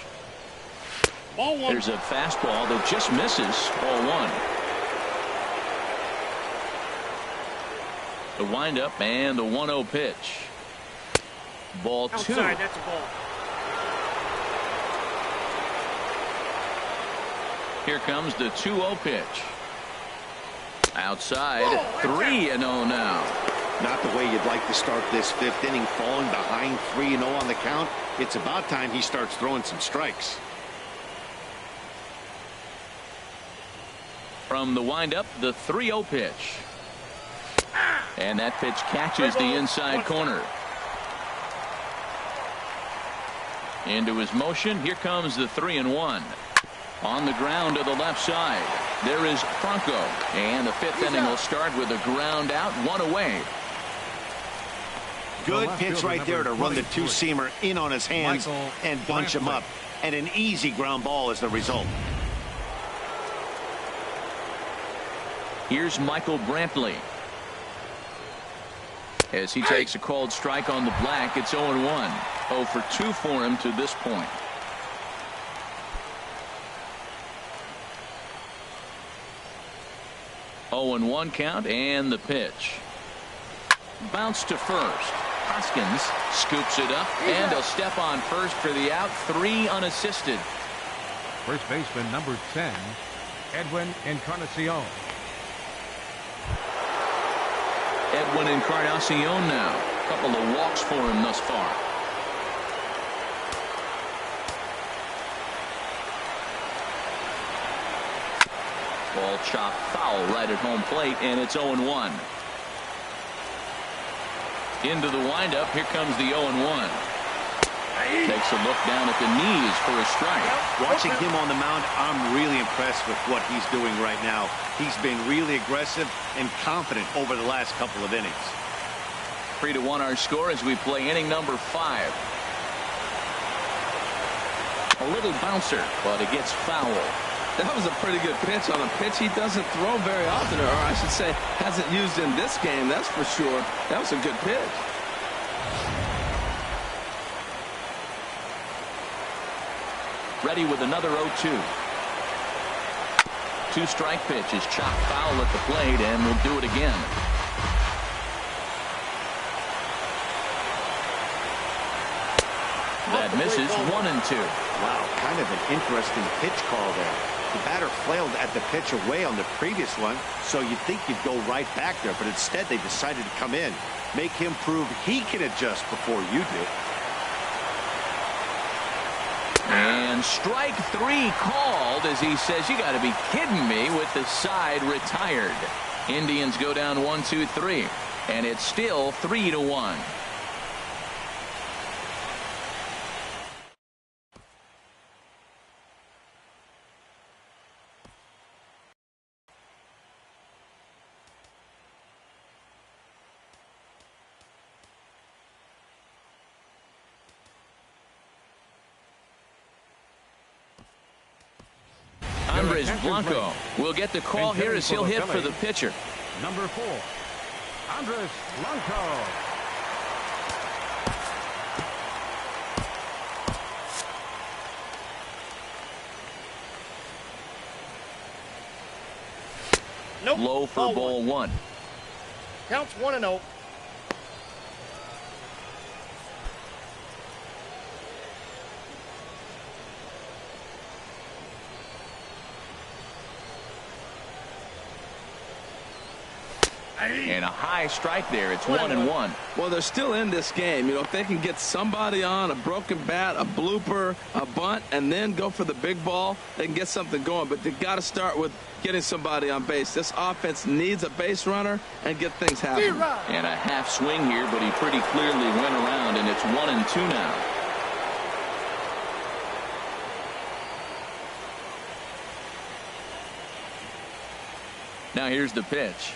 There's a fastball that just misses. Ball 1. The windup and the 1-0 pitch. Ball 2. Outside, that's a ball. Here comes the 2-0 pitch. Outside. 3-0 now. Not the way you'd like to start this 5th inning, falling behind 3-0 on the count. It's about time he starts throwing some strikes. From the windup, the 3-0 pitch. And that pitch catches the inside corner. Into his motion. Here comes the 3-1. On the ground to the left side. There is Franco. And the 5th inning will start with a ground out, 1 away. Good pitch right there to run the 2-seamer in on his hands and bunch him up. And an easy ground ball is the result. Here's Michael Brantley. As he takes a called strike on the black, it's 0-1. 0 for 2 for him to this point. Oh, and 1 count, and the pitch. Bounce to first. Hoskins scoops it up, and he'll step on first for the out. 3 unassisted. First baseman number 10, Edwin Encarnacion. Edwin Encarnacion now. A couple of walks for him thus far. Ball chopped foul right at home plate, and it's 0-1. Into the windup. Here comes the 0-1. Takes a look down at the knees for a strike. Watching him on the mound, I'm really impressed with what he's doing right now. He's been really aggressive and confident over the last couple of innings. 3-1 our score as we play inning number 5. A little bouncer, but it gets foul. That was a pretty good pitch on a pitch he doesn't throw very often, or I should say hasn't used in this game, that's for sure. That was a good pitch. Ready with another 0-2. 2-strike pitch is chopped foul at the plate, and we'll do it again. That misses. 1-2. Wow, kind of an interesting pitch call there. The batter flailed at the pitch away on the previous one, so you'd think you'd go right back there, but instead they decided to come in, make him prove he can adjust before you do. And strike 3 called as he says, you got to be kidding me, with the side retired. Indians go down 1-2-3, and it's still 3-1. Andres Blanco will get the call here as he'll hit for the pitcher. Number 4, Andres Blanco. Nope. Low for ball 1. Counts 1-0. And a high strike there. It's 1-1. Well, they're still in this game. You know, if they can get somebody on, a broken bat, a blooper, a bunt, and then go for the big ball, they can get something going. But they've got to start with getting somebody on base. This offense needs a base runner and get things happening. And a half swing here, but he pretty clearly went around, and it's 1-2 now. Now here's the pitch.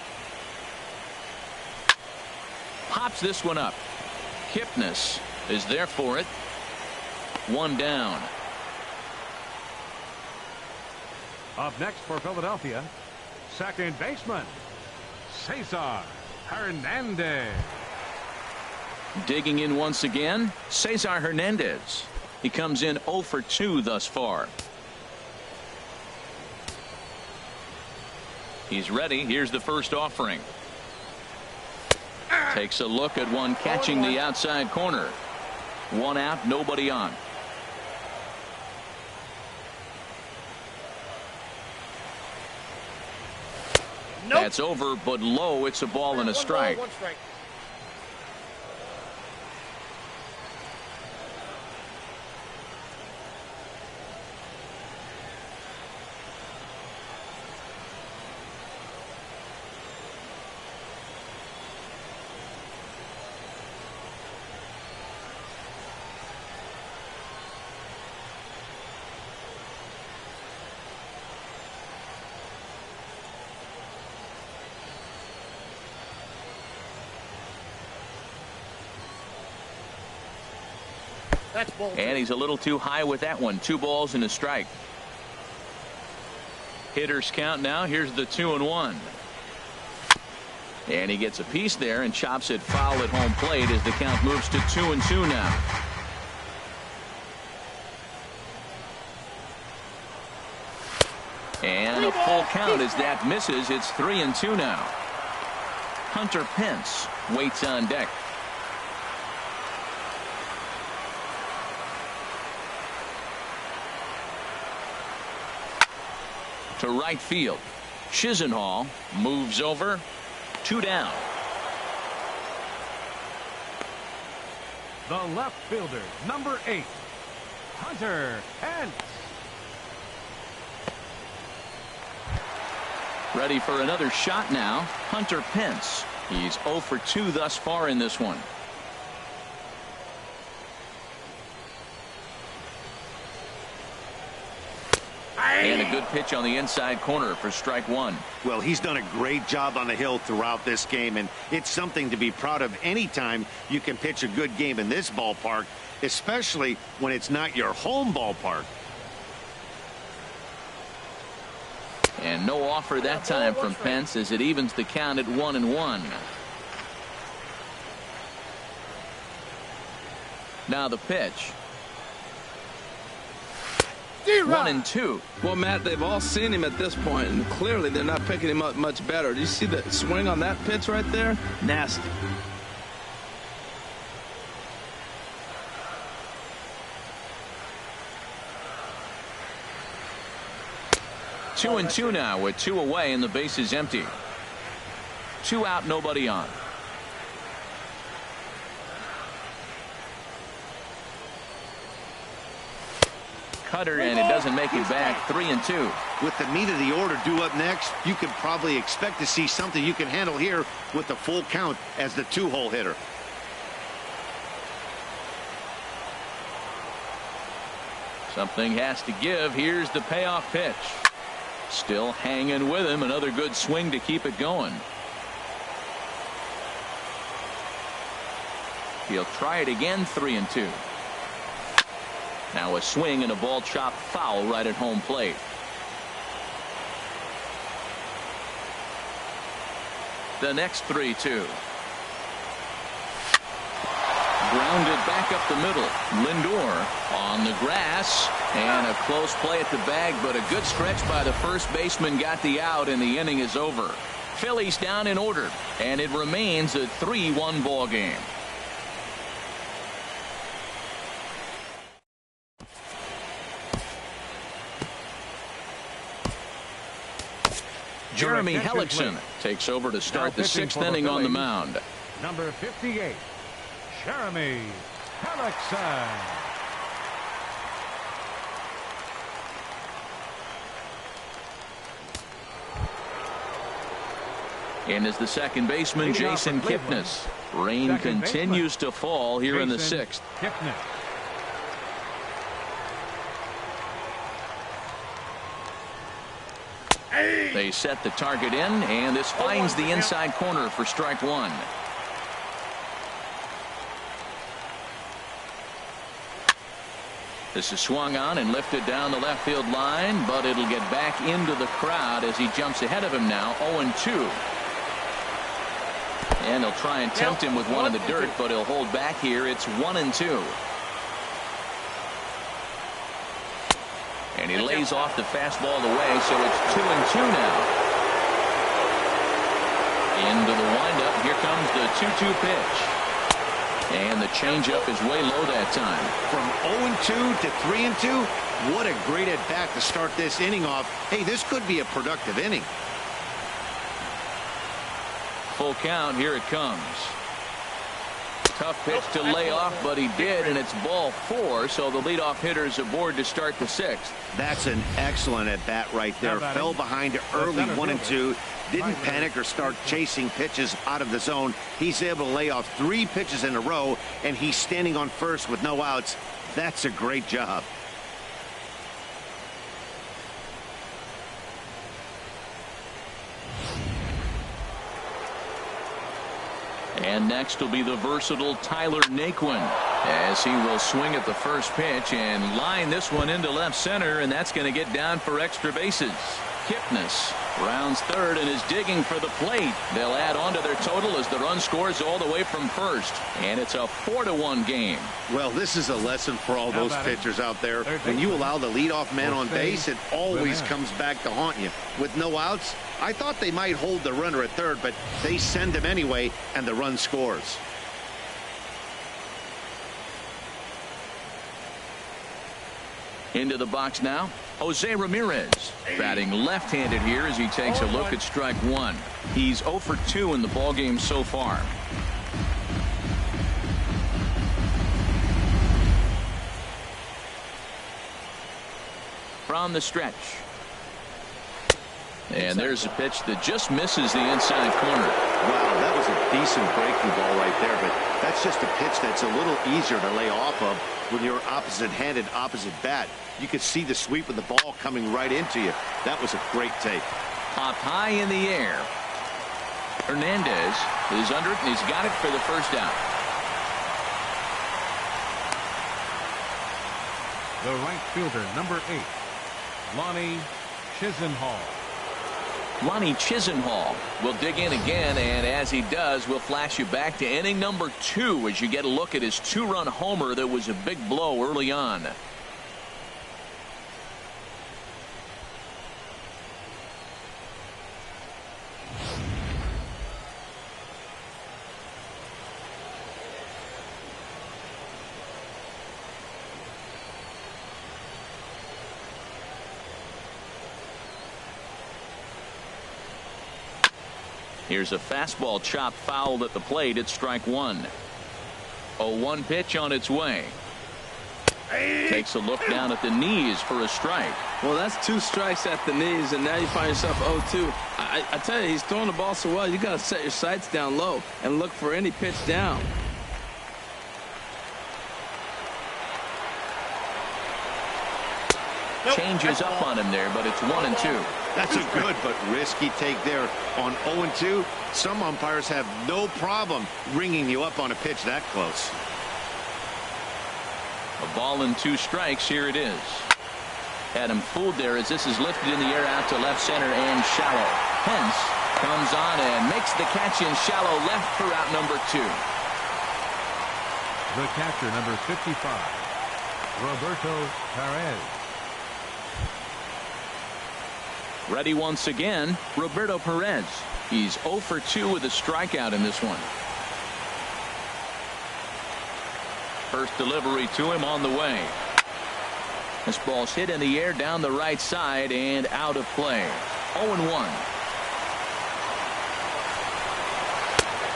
Pops this one up. Kipnis is there for it. 1 down. Up next for Philadelphia, second baseman, Cesar Hernandez. Digging in once again, Cesar Hernandez. He comes in 0 for 2 thus far. He's ready. Here's the first offering. Takes a look at one catching the outside corner. 1 out, nobody on. Nope. That's over, but low. It's a ball and a strike. 1 strike. That's ball 2. And he's a little too high with that one. 2 balls and a strike. Hitters count now. Here's the 2-1. And he gets a piece there and chops it foul at home plate as the count moves to 2-2 now. And a full count as that misses. It's 3-2 now. Hunter Pence waits on deck. To right field. Chisenhall moves over. 2 down. The left fielder, number 8, Hunter Pence. Ready for another shot now. Hunter Pence. He's 0 for 2 thus far in this one. And a good pitch on the inside corner for strike 1. Well, he's done a great job on the hill throughout this game, and it's something to be proud of anytime you can pitch a good game in this ballpark, especially when it's not your home ballpark. And no offer that time from Pence as it evens the count at 1-1. Now the pitch. 1-2. Well, Matt, they've all seen him at this point, and clearly they're not picking him up much better. Do you see the swing on that pitch right there? Nasty. Two and two now with 2 away and the base is empty. 2 out, nobody on. Cutter, and it doesn't make it back. 3-2. With the meat of the order due up next, you could probably expect to see something you can handle here with the full count as the 2-hole hitter. Something has to give. Here's the payoff pitch. Still hanging with him. Another good swing to keep it going. He'll try it again. 3-2. Now a swing and a ball chopped foul right at home plate. The next 3-2. Grounded back up the middle. Lindor on the grass, and a close play at the bag, but a good stretch by the first baseman got the out, and the inning is over. Phillies down in order, and it remains a 3-1 ball game. Jeremy Hellickson takes over to start the 6th inning on the mound. Number 58, Jeremy Hellickson. And as the second baseman, Jason Kipnis. Rain continues to fall here in the 6th. Kipnis. They set the target in, and this finds the inside corner for strike 1. This is swung on and lifted down the left field line, but it'll get back into the crowd as he jumps ahead of him now. 0-2. And he'll try and tempt him with one in the dirt, but he'll hold back here. It's 1-2. And he lays off the fastball away, so it's 2-2 now. Into the windup. Here comes the 2-2 pitch. And the changeup is way low that time. From 0-2 to 3-2, what a great at bat to start this inning off. Hey, this could be a productive inning. Full count. Here it comes. Tough pitch to lay off, but he did, and it's ball 4, so the leadoff hitter is aboard to start the 6th. That's an excellent at bat right there. Fell behind early 1-2. Didn't panic or start chasing pitches out of the zone. He's able to lay off 3 pitches in a row, and he's standing on first with no outs. That's a great job. And next will be the versatile Tyler Naquin, as he will swing at the first pitch and line this one into left center, and that's going to get down for extra bases. Kipnis rounds third and is digging for the plate. They'll add on to their total as the run scores all the way from first. And it's a 4-1 game. Well, this is a lesson for all those pitchers out there. When you allow the leadoff man on base, it always comes back to haunt you. With no outs, I thought they might hold the runner at third, but they send him anyway, and the run scores. Into the box now, Jose Ramirez batting left-handed here as he takes a look at strike one. He's 0 for 2 in the ballgame so far. From the stretch. And there's a pitch that just misses the inside corner. Wow, that was a decent breaking ball right there, but that's just a pitch that's a little easier to lay off of when you're opposite-handed, opposite bat. You could see the sweep of the ball coming right into you. That was a great take. Popped high in the air. Hernandez is under it, and he's got it for the first out. The right fielder, number 8, Lonnie Chisenhall. Lonnie Chisenhall will dig in again, and as he does, we'll flash you back to inning number 2 as you get a look at his 2-run homer that was a big blow early on. Here's a fastball chopped foul at the plate. It's strike one. 0-1 pitch on its way. Takes a look down at the knees for a strike. Well, that's 2 strikes at the knees, and now you find yourself 0-2. I tell you, he's throwing the ball so well, you got to set your sights down low and look for any pitch down. Changes up on him there, but it's 1-2. That's a good but risky take there. On 0-2, some umpires have no problem ringing you up on a pitch that close. A ball and 2 strikes. Here it is. Had him fooled there as this is lifted in the air out to left center and shallow. Pence comes on and makes the catch in shallow left for out number 2. The catcher, number 55, Roberto Perez. Ready once again, Roberto Perez. He's 0 for 2 with a strikeout in this one. First delivery to him on the way. This ball's hit in the air down the right side and out of play. 0-1.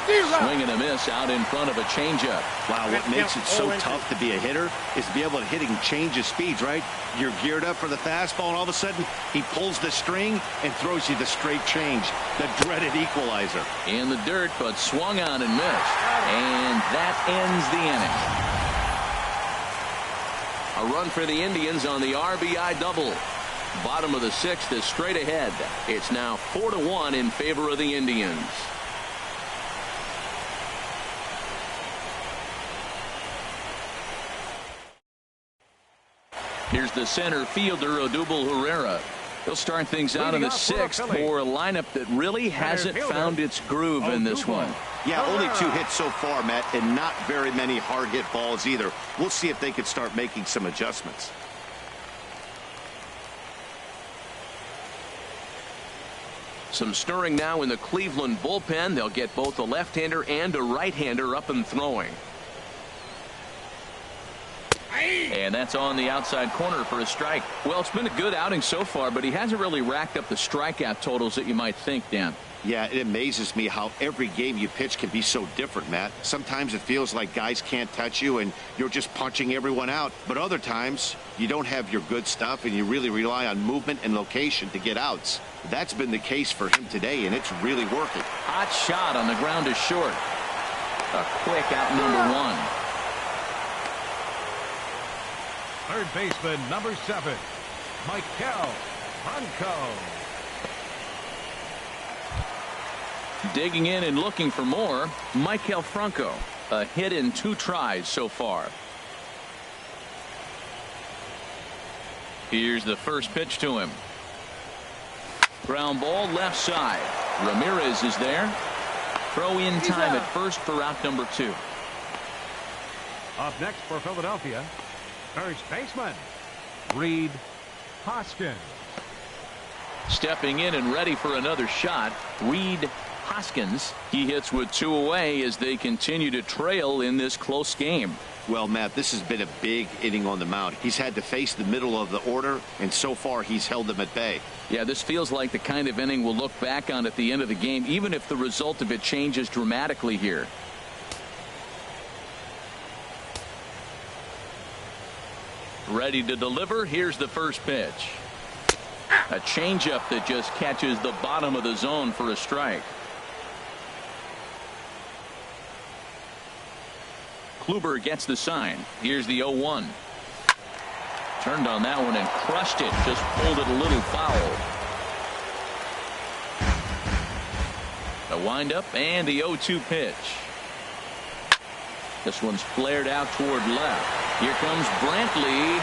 Swing and a miss out in front of a changeup. Wow, what makes it so tough to be a hitter is to be able to hitting change of speeds, right? You're geared up for the fastball, and all of a sudden, he pulls the string and throws you the straight change, the dreaded equalizer. In the dirt, but swung on and missed. And that ends the inning. A run for the Indians on the RBI double. Bottom of the 6th is straight ahead. It's now 4-1 in favor of the Indians. Here's the center fielder, Odubel Herrera. He'll start things out in the 6th for a lineup that really hasn't found its groove in this one. Yeah, only 2 hits so far, Matt, and not very many hard hit balls either. We'll see if they can start making some adjustments. Some stirring now in the Cleveland bullpen. They'll get both a left-hander and a right-hander up and throwing. And that's on the outside corner for a strike. Well, it's been a good outing so far, but he hasn't really racked up the strikeout totals that you might think, Dan. Yeah, it amazes me how every game you pitch can be so different, Matt. Sometimes it feels like guys can't touch you and you're just punching everyone out. But other times, you don't have your good stuff and you really rely on movement and location to get outs. That's been the case for him today, and it's really working. Hot shot on the ground is short. A quick out number 1. Third baseman, number 7, Michael Franco. Digging in and looking for more, Michael Franco. A hit in 2 tries so far. Here's the first pitch to him. Ground ball left side. Ramirez is there. Throw in time at first for out number 2. Up next for Philadelphia, first baseman, Reed Hoskins. Stepping in and ready for another shot, Reed Hoskins. He hits with 2 away as they continue to trail in this close game. Well, Matt, this has been a big inning on the mound. He's had to face the middle of the order, and so far he's held them at bay. Yeah, this feels like the kind of inning we'll look back on at the end of the game, even if the result of it changes dramatically here. Ready to deliver. Here's the first pitch. A changeup that just catches the bottom of the zone for a strike. Kluber gets the sign. Here's the 0-1. Turned on that one and crushed it. Just pulled it a little foul. The windup and the 0-2 pitch. This one's flared out toward left. Here comes Brantley.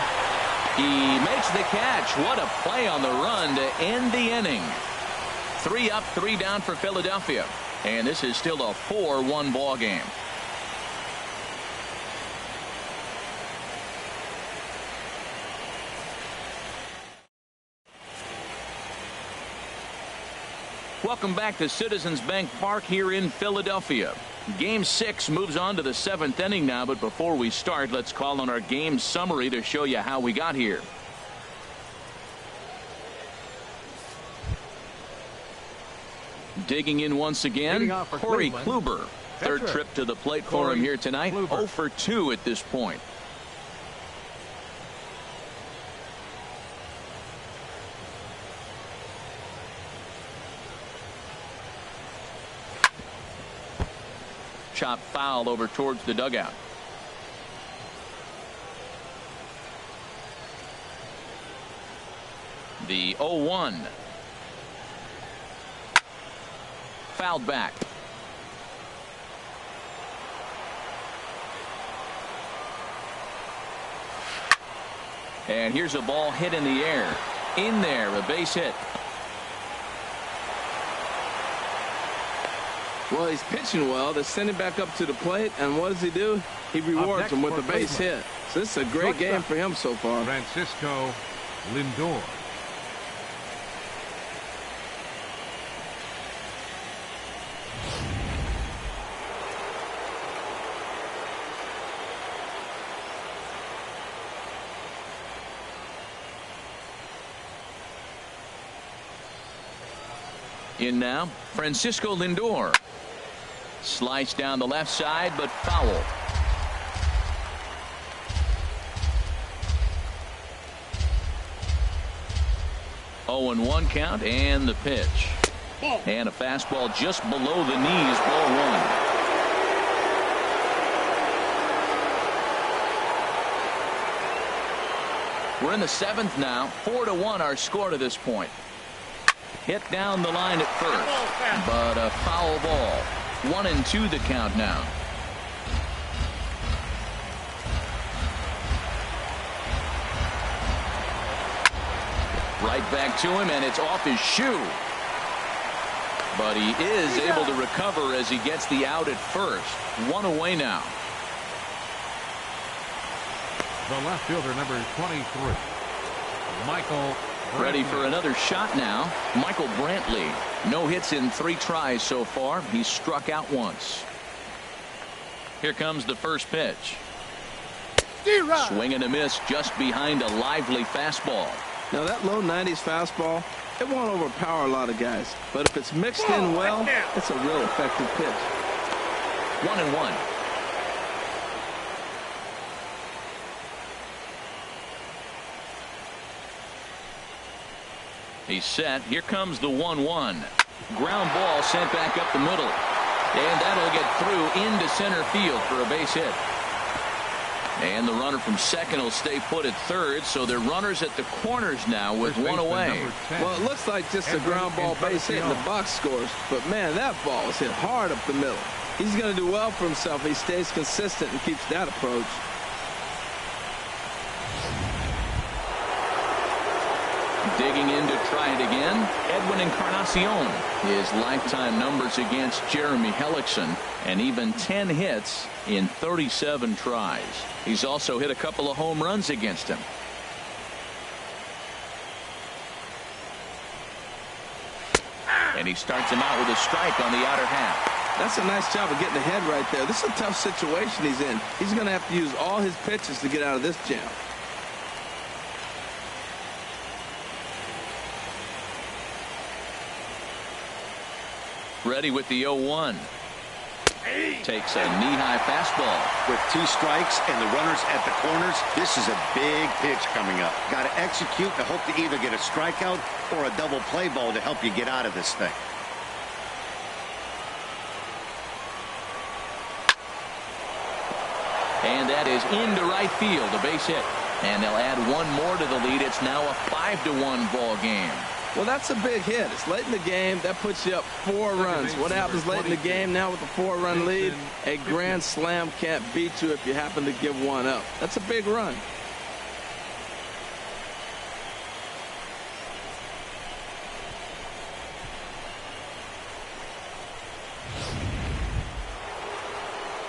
He makes the catch. What a play on the run to end the inning. 3 up, 3 down for Philadelphia. And this is still a 4-1 ball game. Welcome back to Citizens Bank Park here in Philadelphia. Game 6 moves on to the 7th inning now, but before we start, let's call on our game summary to show you how we got here. Digging in once again, Corey Kluber. Third trip to the plate for him here tonight. 0 for 2 at this point. Chop foul over towards the dugout. The 0-1. Fouled back. And here's a ball hit in the air. In there, a base hit. Well, he's pitching well. They send him back up to the plate, and what does he do? He rewards him with a base hit. So this is a great game for him so far. Francisco Lindor. In now, Francisco Lindor. Sliced down the left side, but foul. Oh, and 1 count, and the pitch. And a fastball just below the knees, ball 1. We're in the 7th now. 4-1 our score to this point. Hit down the line at first, but a foul ball. 1-2 the count now. Right back to him, and it's off his shoe. But he is able to recover as he gets the out at first. 1 away now. The left fielder, number 23, Michael. Ready for another shot now. Michael Brantley. No hits in 3 tries so far. He's struck out once. Here comes the first pitch. Swing and a miss just behind a lively fastball. Now that low 90s fastball, it won't overpower a lot of guys. But if it's mixed in well, it's a real effective pitch. 1-1. He's set. Here comes the 1-1. Ground ball sent back up the middle. And that'll get through into center field for a base hit. And the runner from second will stay put at third, so they're runners at the corners now with 1 away. Well, it looks like just a ground ball base hit in the box scores, but man, that ball is hit hard up the middle. He's going to do well for himself. He stays consistent and keeps that Digging in to try it again, Edwin Encarnacion. His lifetime numbers against Jeremy Hellickson, and even 10 hits in 37 tries. He's also hit a couple of home runs against him. And he starts him out with a strike on the outer half. That's a nice job of getting ahead right there. This is a tough situation he's in. He's going to have to use all his pitches to get out of this jam. Ready with the 0-1. Takes a knee-high fastball. With 2 strikes and the runners at the corners, this is a big pitch coming up. Got to execute and hope to either get a strikeout or a double play ball to help you get out of this thing. And that is into right field, a base hit. And they'll add one more to the lead. It's now a 5-1 ball game. Well, that's a big hit. It's late in the game. That puts you up 4 runs. What happens late in the game now with a 4-run lead? A grand slam can't beat you if you happen to give one up. That's a big run.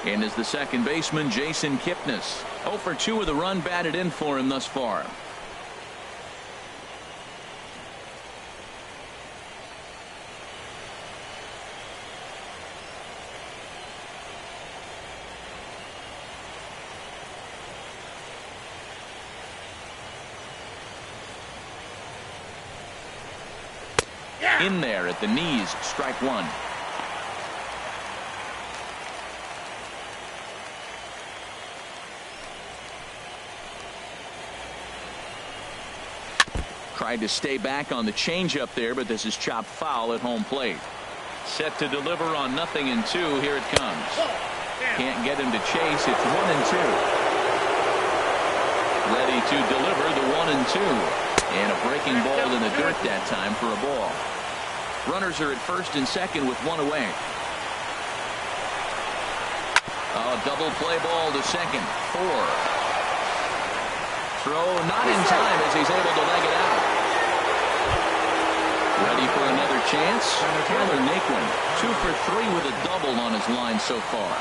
And is the second baseman, Jason Kipnis. 0 for 2 with a run batted in for him thus far. In there at the knees, strike 1. Tried to stay back on the changeup there, but this is chopped foul at home plate. Set to deliver on 0-2. Here it comes. Can't get him to chase. It's 1-2. Ready to deliver the 1-2. And a breaking ball in the dirt that time for a ball. Runners are at first and second with 1 away. A double play ball to second. 4. Throw not in time as he's able to leg it out. Ready for another chance. Taylor Naquin, 2 for 3 with a double on his line so far.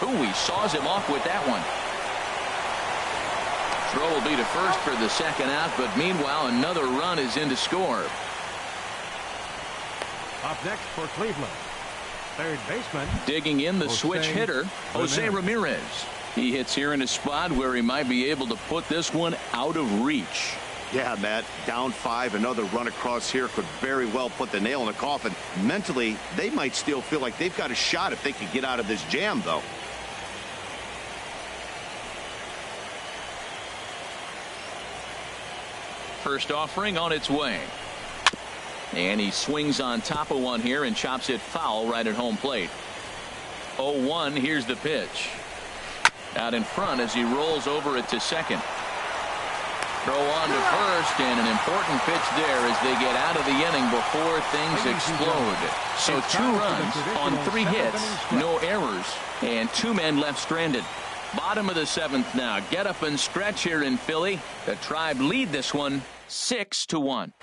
Ooh, he saws him off with that one. Throw will be to first for the second out, but meanwhile another run is in to score. Up next for Cleveland, third baseman. Digging in the switch hitter, Jose Ramirez. He hits here in a spot where he might be able to put this one out of reach. Yeah, Matt, down 5, another run across here could very well put the nail in the coffin. Mentally, they might still feel like they've got a shot if they could get out of this jam, though. First offering on its way. And he swings on top of one here and chops it foul right at home plate. 0-1, here's the pitch. Out in front as he rolls over it to second. Throw on to first, and an important pitch there as they get out of the inning before things explode. So 2 runs on 3 hits, no errors, and 2 men left stranded. Bottom of the 7th now. Get up and stretch here in Philly. The Tribe lead this one 6-1.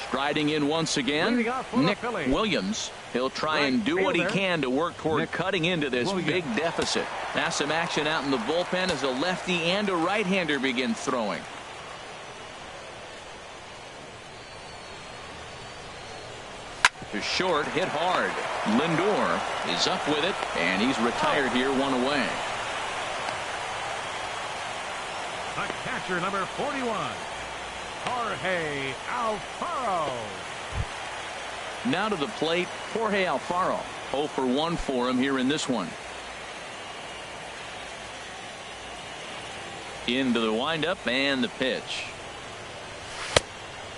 Striding in once again, Nick Williams. He'll try and do what he can to work toward cutting into this big deficit. Now some action out in the bullpen as a lefty and a right-hander begin throwing. To short, hit hard. Lindor is up with it, and he's retired here, 1 away. The catcher, number 41, Jorge Alfaro. Now to the plate, Jorge Alfaro. 0 for 1 for him here in this one. Into the windup and the pitch.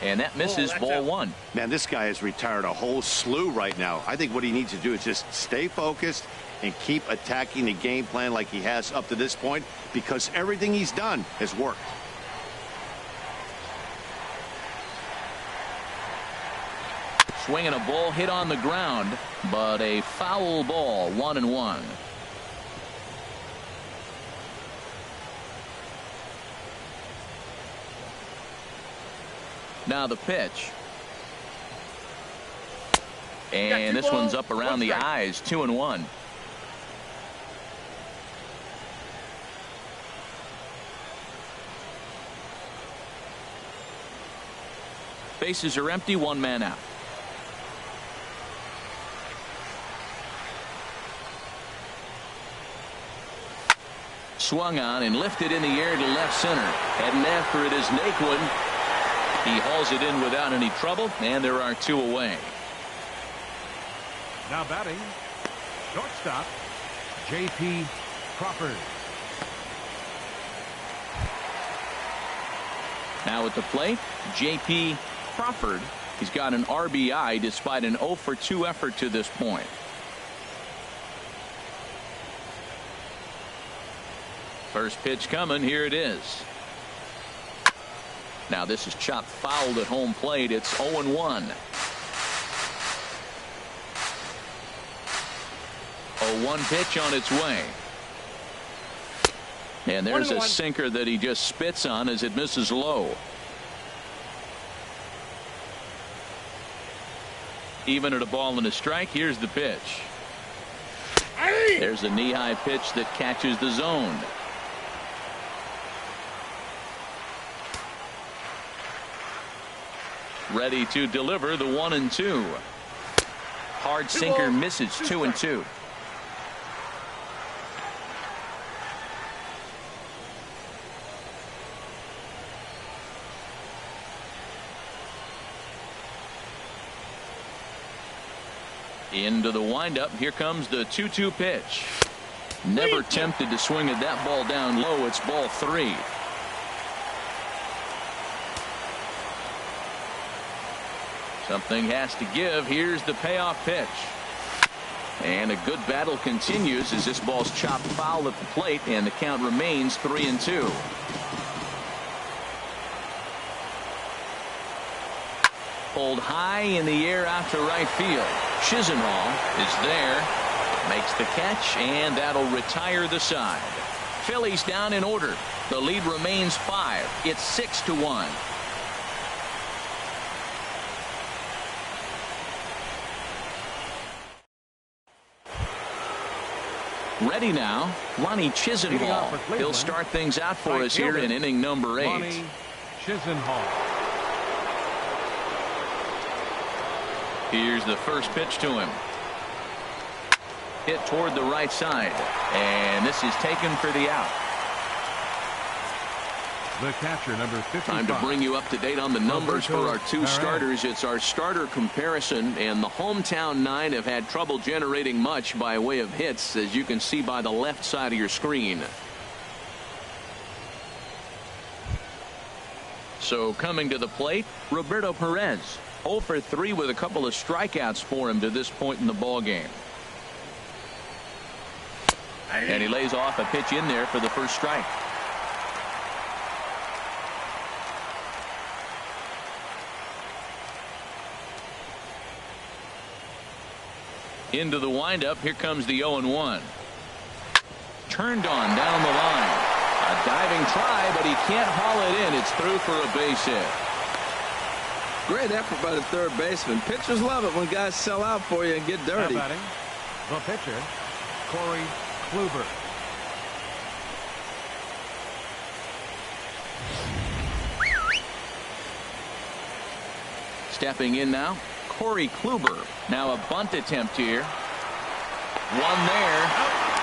And that misses, ball 1. Man, this guy has retired a whole slew right now. I think what he needs to do is just stay focused and keep attacking the game plan like he has up to this point, because everything he's done has worked. Swinging a ball hit on the ground, but a foul ball, 1-1. Now the pitch. And this one's up around the eyes. 2-1. Bases are empty. One man out. Swung on and lifted in the air to left center. Heading after it is Naquin. He hauls it in without any trouble, and there are 2 away. Now batting, shortstop, J.P. Crawford. Now at the plate, J.P. Crawford. He's got an RBI despite an 0-for-2 effort to this point. First pitch coming. Here it is. Now this is chopped fouled at home plate. It's 0-1. 0-1 pitch on its way. And there's a sinker that he just spits on as it misses low. Even at a ball and a strike. Here's the pitch. There's a knee-high pitch that catches the zone. Ready to deliver the 1-2. Hard sinker misses. 2-2. Into the windup. Here comes the 2-2 pitch. Never tempted to swing at that ball down low. It's ball 3. Something has to give. Here's the payoff pitch. And a good battle continues as this ball's chopped foul at the plate, and the count remains 3-2. Pulled high in the air out to right field. Chisenhall is there. Makes the catch, and that'll retire the side. Phillies down in order. The lead remains 5. It's 6-1. Ready now, Lonnie Chisenhall. He'll start things out for us here in inning number 8. Lonnie Chisenhall. Here's the first pitch to him. Hit toward the right side, and this is taken for the out. The catcher, number 55. Time to bring you up to date on the numbers for our 2 starters. It's our starter comparison, and the hometown 9 have had trouble generating much by way of hits, as you can see by the left side of your screen. So coming to the plate, Roberto Perez. 0 for 3 with a couple of strikeouts for him to this point in the ball game. And he lays off a pitch in there for the first strike. Into the windup. Here comes the 0-1. Turned on down the line. A diving try, but he can't haul it in. It's through for a base hit. Great effort by the third baseman. Pitchers love it when guys sell out for you and get dirty. Now batting, the pitcher, Corey Kluber. Stepping in now, Corey Kluber. Now a bunt attempt here. One there.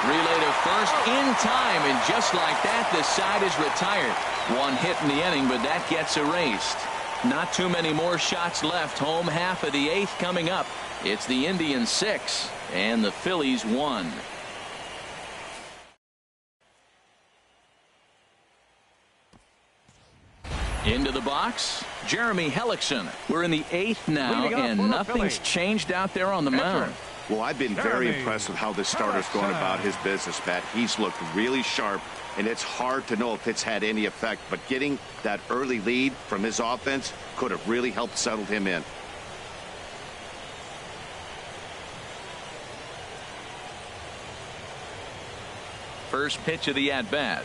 Relay to first in time, and just like that, the side is retired. One hit in the inning, but that gets erased. Not too many more shots left. Home half of the 8th coming up. It's the Indians 6 and the Phillies 1. Into the box, Jeremy Hellickson. We're in the 8th now, and nothing's changed out there on the mound. Well, I've been very impressed with how this starter's going about his business, Pat. He's looked really sharp, and it's hard to know if it's had any effect, but getting that early lead from his offense could have really helped settle him in. First pitch of the at-bat.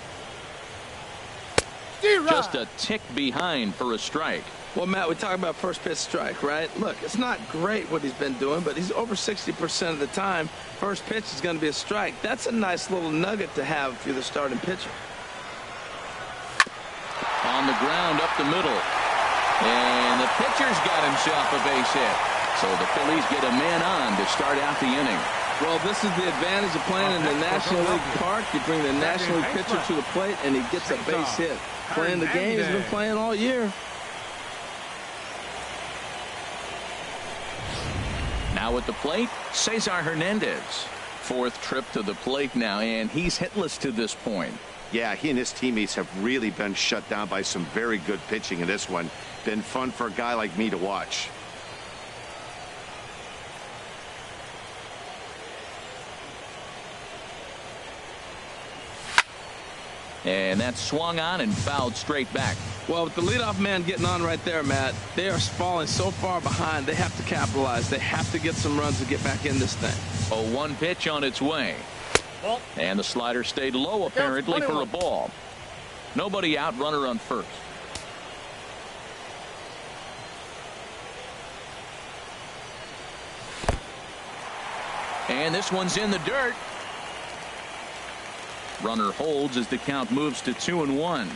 Just a tick behind for a strike. Well, Matt, we talk about first pitch strike, right? Look, it's not great what he's been doing, but he's over 60% of the time. First pitch is going to be a strike. That's a nice little nugget to have if you're the starting pitcher. On the ground up the middle. And the pitcher's got himself a base hit. So the Phillies get a man on to start out the inning. Well, this is the advantage of playing in the National League Park. You bring the National League pitcher to the plate, and he gets a base hit. Playing the game he's been playing all year. Now at the plate, Cesar Hernandez. Fourth trip to the plate now, and he's hitless to this point. Yeah, he and his teammates have really been shut down by some very good pitching in this one. Been fun for a guy like me to watch. And that's swung on and fouled straight back. Well, with the leadoff man getting on right there, Matt, they are falling so far behind, they have to capitalize. They have to get some runs to get back in this thing. A 1 pitch on its way. Ball. And the slider stayed low apparently for a ball. Nobody out, runner on first. And this one's in the dirt. Runner holds as the count moves to 2-1.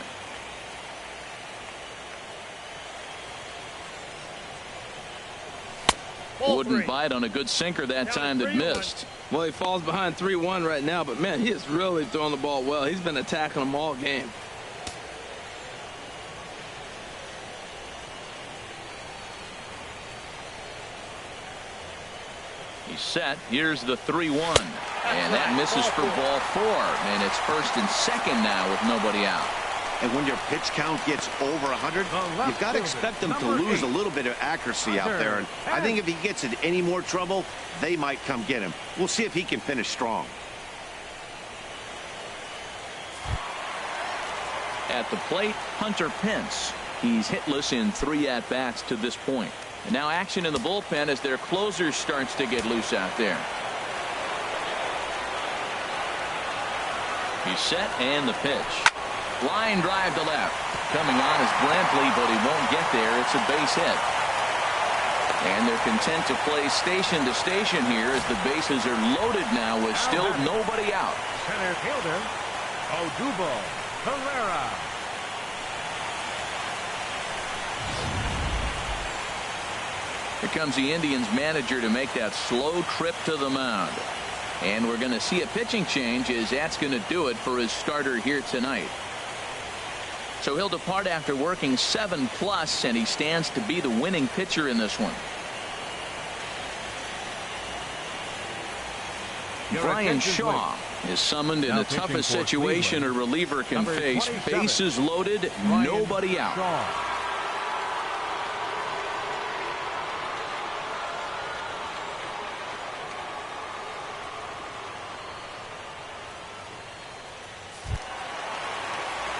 Wouldn't bite on a good sinker that time that missed. Well, he falls behind 3-1 right now, but man, he is really throwing the ball well. He's been attacking them all game. He's set. Here's the 3-1. And that misses for ball 4. And it's first and second now with nobody out. And when your pitch count gets over 100, you've got to expect them to lose a little bit of accuracy out there. And I think if he gets in any more trouble, they might come get him. We'll see if he can finish strong. At the plate, Hunter Pence. He's hitless in 3 at-bats to this point. And now action in the bullpen as their closer starts to get loose out there. He's set and the pitch. Line drive to left. Coming on is Brantley, but he won't get there. It's a base hit. And they're content to play station to station here as the bases are loaded now with still nobody out. Center fielder, Odubel Herrera. Here comes the Indians manager to make that slow trip to the mound. And we're going to see a pitching change as that's going to do it for his starter here tonight. So he'll depart after working 7+, and he stands to be the winning pitcher in this one. Brian Shaw is summoned in the toughest situation a reliever can face. Bases loaded, nobody out.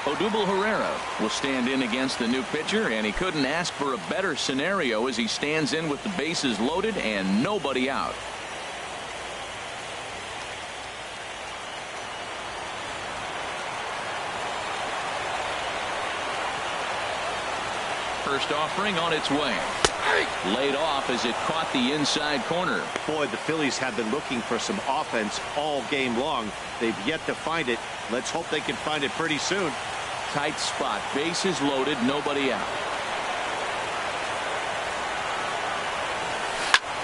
Odubel Herrera will stand in against the new pitcher, and he couldn't ask for a better scenario as he stands in with the bases loaded and nobody out. First offering on its way. Laid off as it caught the inside corner. Boy, the Phillies have been looking for some offense all game long. They've yet to find it. Let's hope they can find it pretty soon. Tight spot. Bases loaded. Nobody out.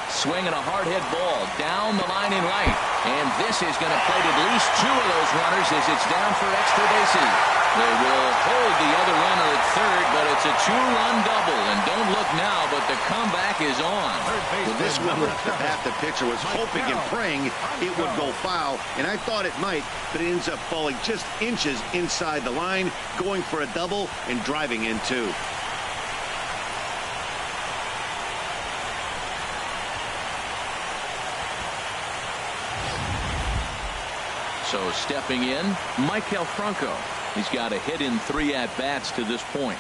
Swinging a hard hit ball down the line in right. And this is going to plate at least 2 of those runners as it's down for extra bases. They will hold the other runner at third, but it's a 2-run double. And don't look now, but the comeback is on. Well, this one left the bat. The pitcher was hoping and praying it would go foul, and I thought it might, but it ends up falling just inches inside the line, going for a double and driving in 2. So stepping in, Maikel Franco. He's got a hit in 3 at-bats to this point.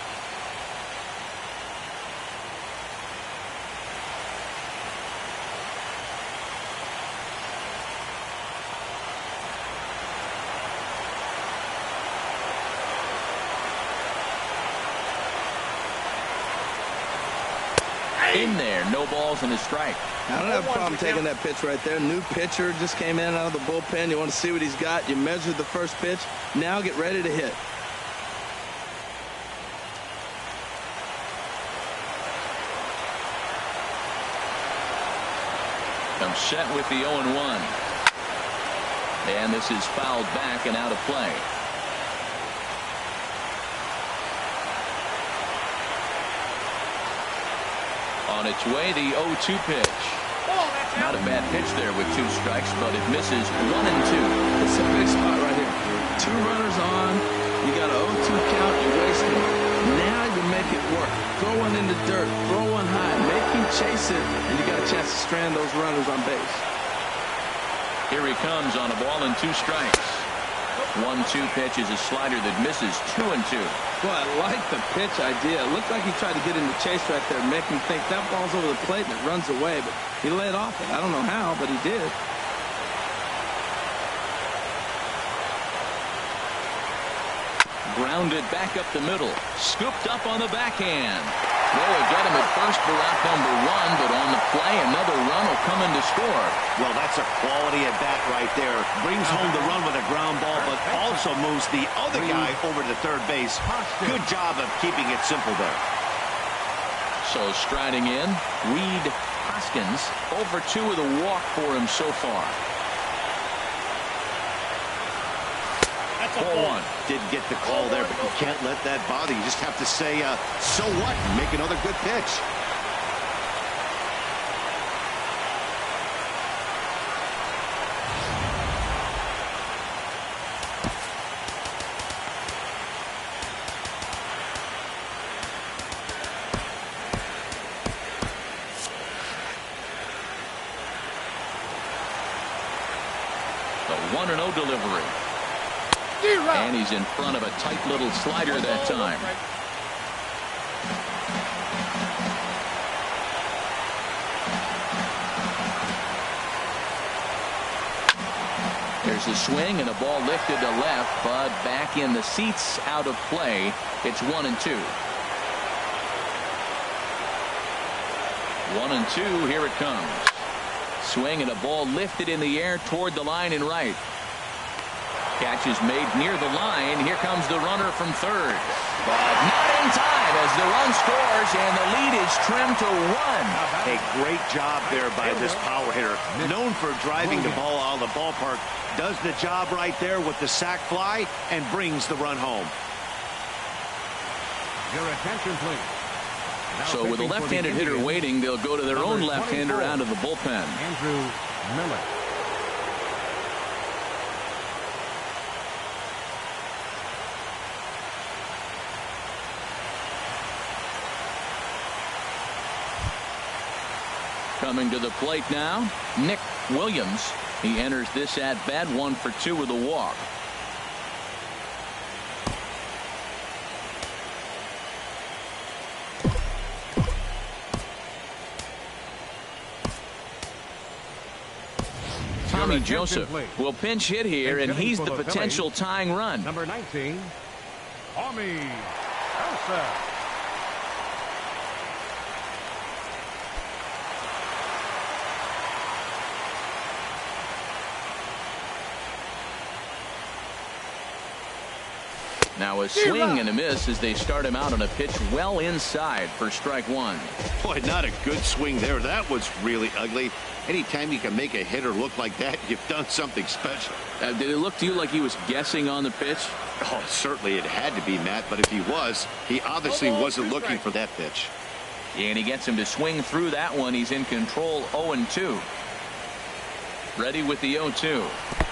In there, no balls and a strike. I don't have a problem taking that pitch right there. New pitcher just came in out of the bullpen. You want to see what he's got. You measured the first pitch. Now get ready to hit. I'm set with the 0-1. And this is fouled back and out of play. On its way, the 0-2 pitch. Not a bad pitch there with 2 strikes, but it misses 1-2. It's a big spot right here. 2 runners on. You got an 0-2 count. You're wasting it. Now you make it work. Throw one in the dirt. Throw one high. Make him chase it, and you got a chance to strand those runners on base. Here he comes on a ball and 2 strikes. 1-2 pitch is a slider that misses 2-2. Boy, I like the pitch idea. It looked like he tried to get in the chase right there, make him think that ball's over the plate and it runs away, but he laid off it. I don't know how, but he did. Grounded back up the middle. Scooped up on the backhand. They will get him at first for out number 1, but on the play, another run will come in to score. Well, that's a quality at bat right there. Brings home the run with a ground ball, but also moves the other guy over to third base. Good job of keeping it simple there. So striding in, Reed Hoskins, over 2 with a walk for him so far. Ball 1. Didn't get the call there, but you can't let that bother you. Just have to say, so what? And make another good pitch. The 1-0 delivery. And he's in front of a tight little slider that time. There's a swing and a ball lifted to left, but back in the seats, out of play. It's 1-2. 1-2, here it comes. Swing and a ball lifted in the air toward the line and right. Catch is made near the line. Here comes the runner from third. But not in time as the run scores and the lead is trimmed to 1. A great job there by this power hitter. Known for driving the ball out of the ballpark. Does the job right there with the sac fly and brings the run home. Your attention, please. Now so with a left-handed hitter waiting, they'll go to their own left-hander out of the bullpen. Andrew Miller. Coming to the plate now, Nick Williams. He enters this at-bat 1 for 2 with a walk. Tommy Joseph will pinch hit here, and he's the potential tying run. Number 19, Tommy Joseph. Now a swing and a miss as they start him out on a pitch well inside for strike 1. Boy, not a good swing there. That was really ugly. Anytime you can make a hitter look like that, you've done something special. Did it look to you like he was guessing on the pitch? Oh, certainly it had to be, Matt, but if he was, he obviously wasn't looking for that pitch. And he gets him to swing through that one. He's in control 0-2. Ready with the 0-2.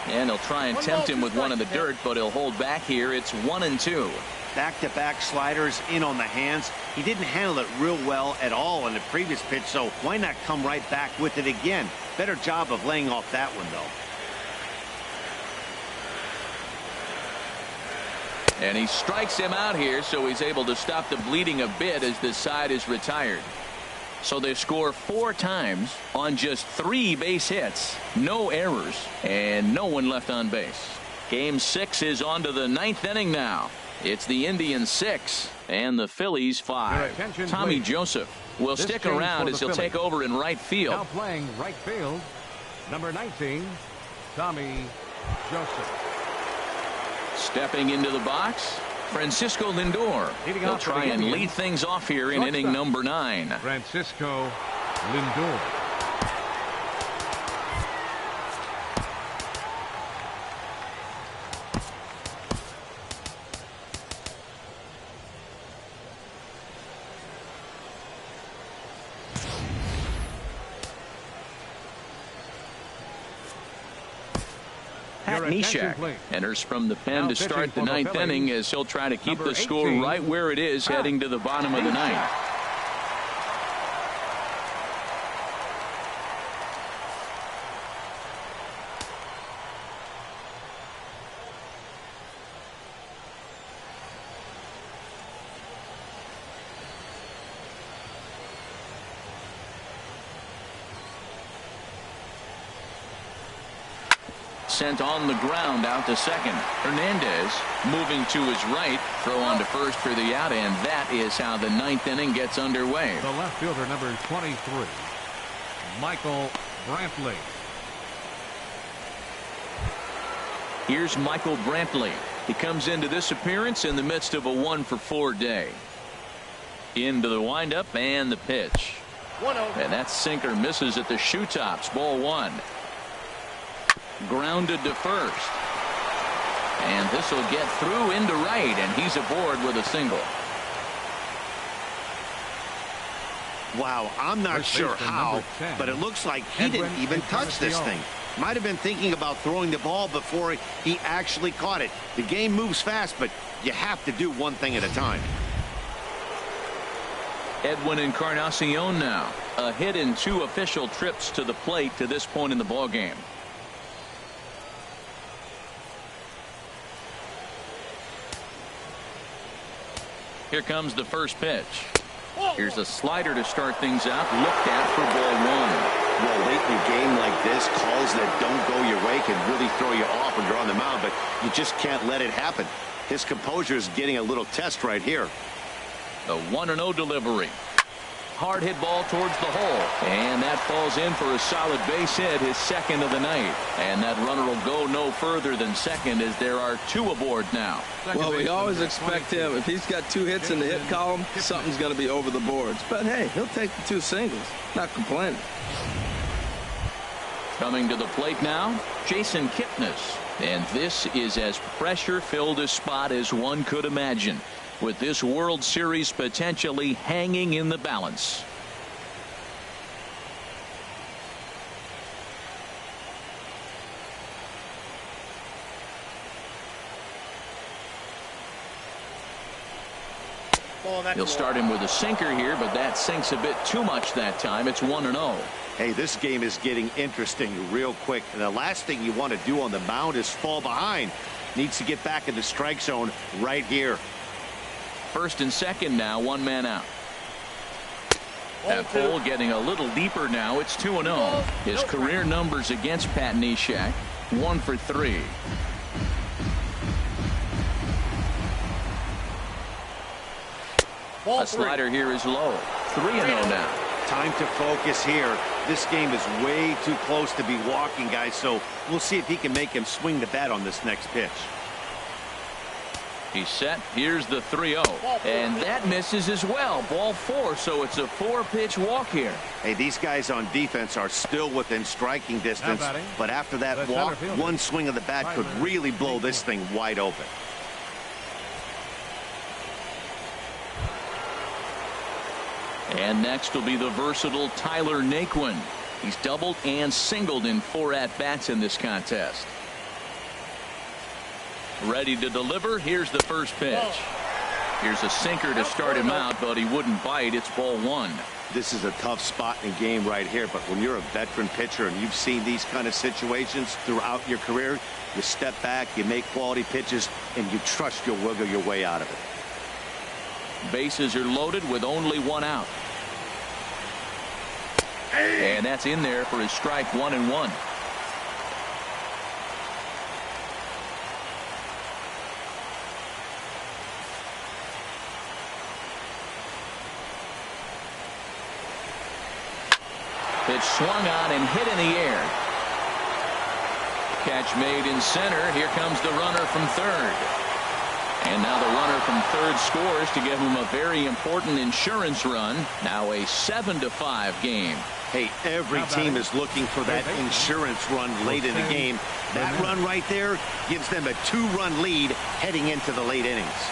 And he'll try and tempt him with one in the dirt, but he'll hold back here. It's 1-2. Back-to-back sliders in on the hands. He didn't handle it real well at all in the previous pitch, so why not come right back with it again? Better job of laying off that one, though. And he strikes him out here, so he's able to stop the bleeding a bit as this side is retired. So they score 4 times on just 3 base hits, no errors, and no one left on base. Game 6 is on to the 9th inning now. It's the Indians 6 and the Phillies 5. Tommy Joseph will This stick change around for as the he'll take Phillies. over in right field. Now playing right field, number 19, Tommy Joseph. Stepping into the box, Francisco Lindor. Leading He'll off for the try and Indians, lead things off here in inning shortstop. number 9. Francisco Lindor. Pat Your attention, Neshek please. enters from the pen Now to pitching start the for the 9th Phillies, inning as he'll try to keep number the score 18, right where it is Pat heading to the bottom of the 9th. Sent on the ground out to second. Hernandez moving to his right. Throw on to first for the out, and that is how the 9th inning gets underway. The left fielder, number 23, Michael Brantley. Here's Michael Brantley. He comes into this appearance in the midst of a 1-for-4 day. Into the windup and the pitch. 1-0. And that sinker misses at the shoe tops. Ball 1. Grounded to first. And this will get through into right, and he's aboard with a single. Wow, I'm not First sure baseman, how, number 10, but it looks like he Edwin didn't even touch this Encarnacion. thing. Might have been thinking about throwing the ball before he actually caught it. The game moves fast, but you have to do one thing at a time. Edwin Encarnacion now. A hit in 2 official trips to the plate to this point in the ball game. Here comes the first pitch. Here's a slider to start things out. Looked at for ball 1. Well, late in a game like this, calls that don't go your way can really throw you off when you're on the mound, but you just can't let it happen. His composure is getting a little test right here. The 1-0 delivery. Hard hit ball towards the hole, and that falls in for a solid base hit, his second of the night. And that runner will go no further than second as there are 2 aboard now. Well, we always expect him, if he's got 2 hits in the hit column, something's going to be over the boards. But hey, he'll take the 2 singles. Not complaining. Coming to the plate now, Jason Kipnis. And this is as pressure-filled a spot as one could imagine, with this World Series potentially hanging in the balance. He'll start him with a sinker here, but that sinks a bit too much that time. It's 1-0. Hey, this game is getting interesting real quick. And the last thing you want to do on the mound is fall behind. Needs to get back in the strike zone right here. First and second now, 1 man out. That hole getting a little deeper now. It's 2-0. His career numbers against Pat Neshek, 1 for 3. A slider here is low. 3-0 now. Time to focus here. This game is way too close to be walking, guys, so we'll see if he can make him swing the bat on this next pitch. He's set. Here's the 3-0. And that misses as well. Ball 4, so it's a 4-pitch walk here. Hey, these guys on defense are still within striking distance, but after that walk, one swing of the bat could really blow this thing wide open. And next will be the versatile Tyler Naquin. He's doubled and singled in 4 at-bats in this contest. Ready to deliver. Here's the first pitch. Here's a sinker to start him out, but he wouldn't bite. It's ball 1. This is a tough spot in the game right here, but when you're a veteran pitcher and you've seen these kind of situations throughout your career, you step back, you make quality pitches, and you trust you'll wiggle your way out of it. Bases are loaded with only 1 out. And that's in there for his strike 1-1. Pitch swung on and hit in the air. Catch made in center. Here comes the runner from third. And now the runner from third scores to give him a very important insurance run. Now a 7-5 game. Hey, every team is looking for that insurance run late in the game. That run right there gives them a 2-run lead heading into the late innings.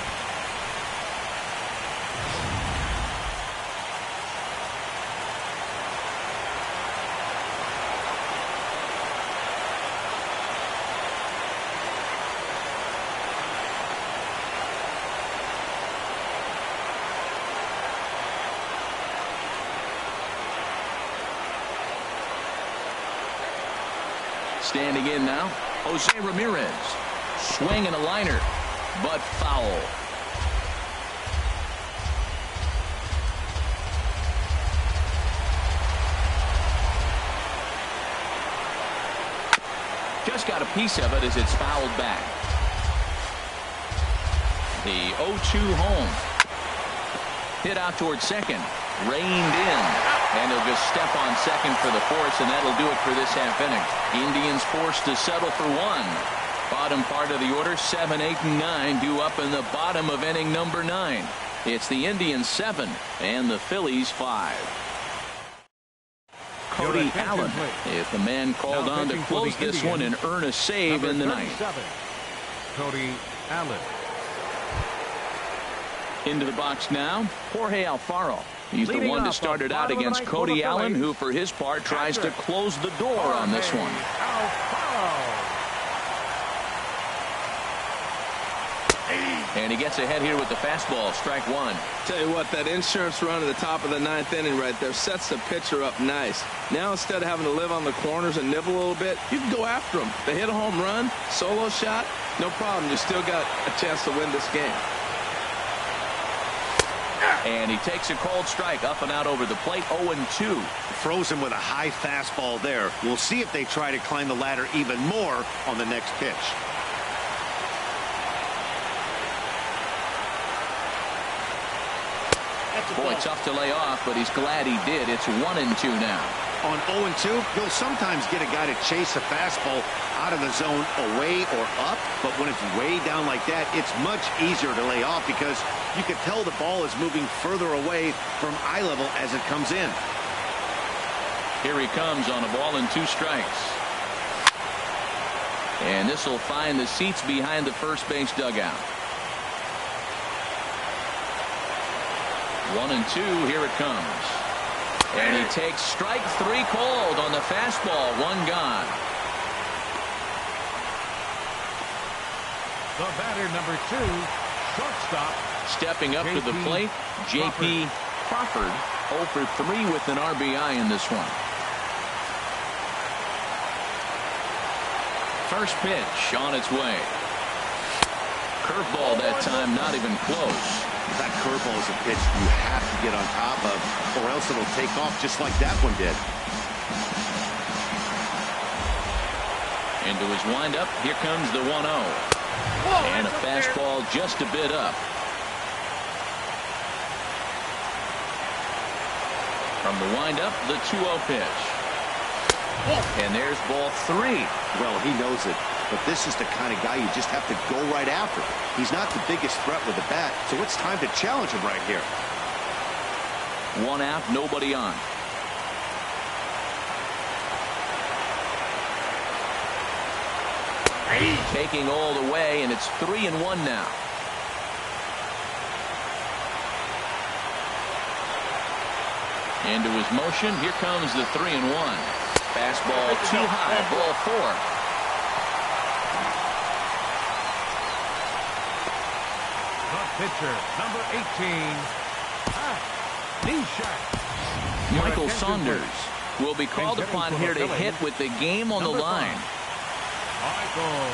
Standing in now, Jose Ramirez. Swing and a liner, but foul. Just got a piece of it as it's fouled back. The 0-2 home. Hit out towards second. Reined in. And he'll just step on second for the force, and that'll do it for this half inning. Indians forced to settle for one. Bottom part of the order, 7, 8, and 9 due up in the bottom of inning number 9. It's the Indians 7 and the Phillies 5. Cody Allen is the man called on to close this one and earn a save in the ninth. Cody Allen. Into the box now, Jorge Alfaro. He's the one to start it out against Cody Allen, who for his part tries to close the door on this one. And he gets ahead here with the fastball, strike one. Tell you what, that insurance run at the top of the 9th inning right there sets the pitcher up nice. Now instead of having to live on the corners and nibble a little bit, you can go after them. They hit a home run, solo shot, no problem. You still got a chance to win this game. And he takes a cold strike up and out over the plate, 0-2. Frozen with a high fastball there. We'll see if they try to climb the ladder even more on the next pitch. Boy, tough to lay off, but he's glad he did. It's 1-2 now. On 0-2, you'll sometimes get a guy to chase a fastball out of the zone away or up, but when it's way down like that, it's much easier to lay off because you can tell the ball is moving further away from eye level as it comes in. Here he comes on a ball and 2 strikes. And this will find the seats behind the first base dugout. 1-2, here it comes. And he takes strike 3 cold on the fastball, 1 gone. The batter, number 2, shortstop. Stepping up to the plate, J.P. Crawford, 0 for 3 with an RBI in this one. First pitch on its way. Curveball that time, not even close. That curveball is a pitch you have to get on top of, or else it'll take off just like that one did. Into his windup, here comes the 1-0. And a fastball just a bit up. From the windup, the 2-0 pitch. And there's ball 3. Well, he knows it. But this is the kind of guy you just have to go right after. He's not the biggest threat with the bat, so it's time to challenge him right here. 1 out, nobody on. Taking all the way, and it's 3-1 now. Into his motion, here comes the 3-1. Fastball too high, ball 4. Pitcher, number 18, Michael Saunders will be called upon here to hit with the game on the line. Michael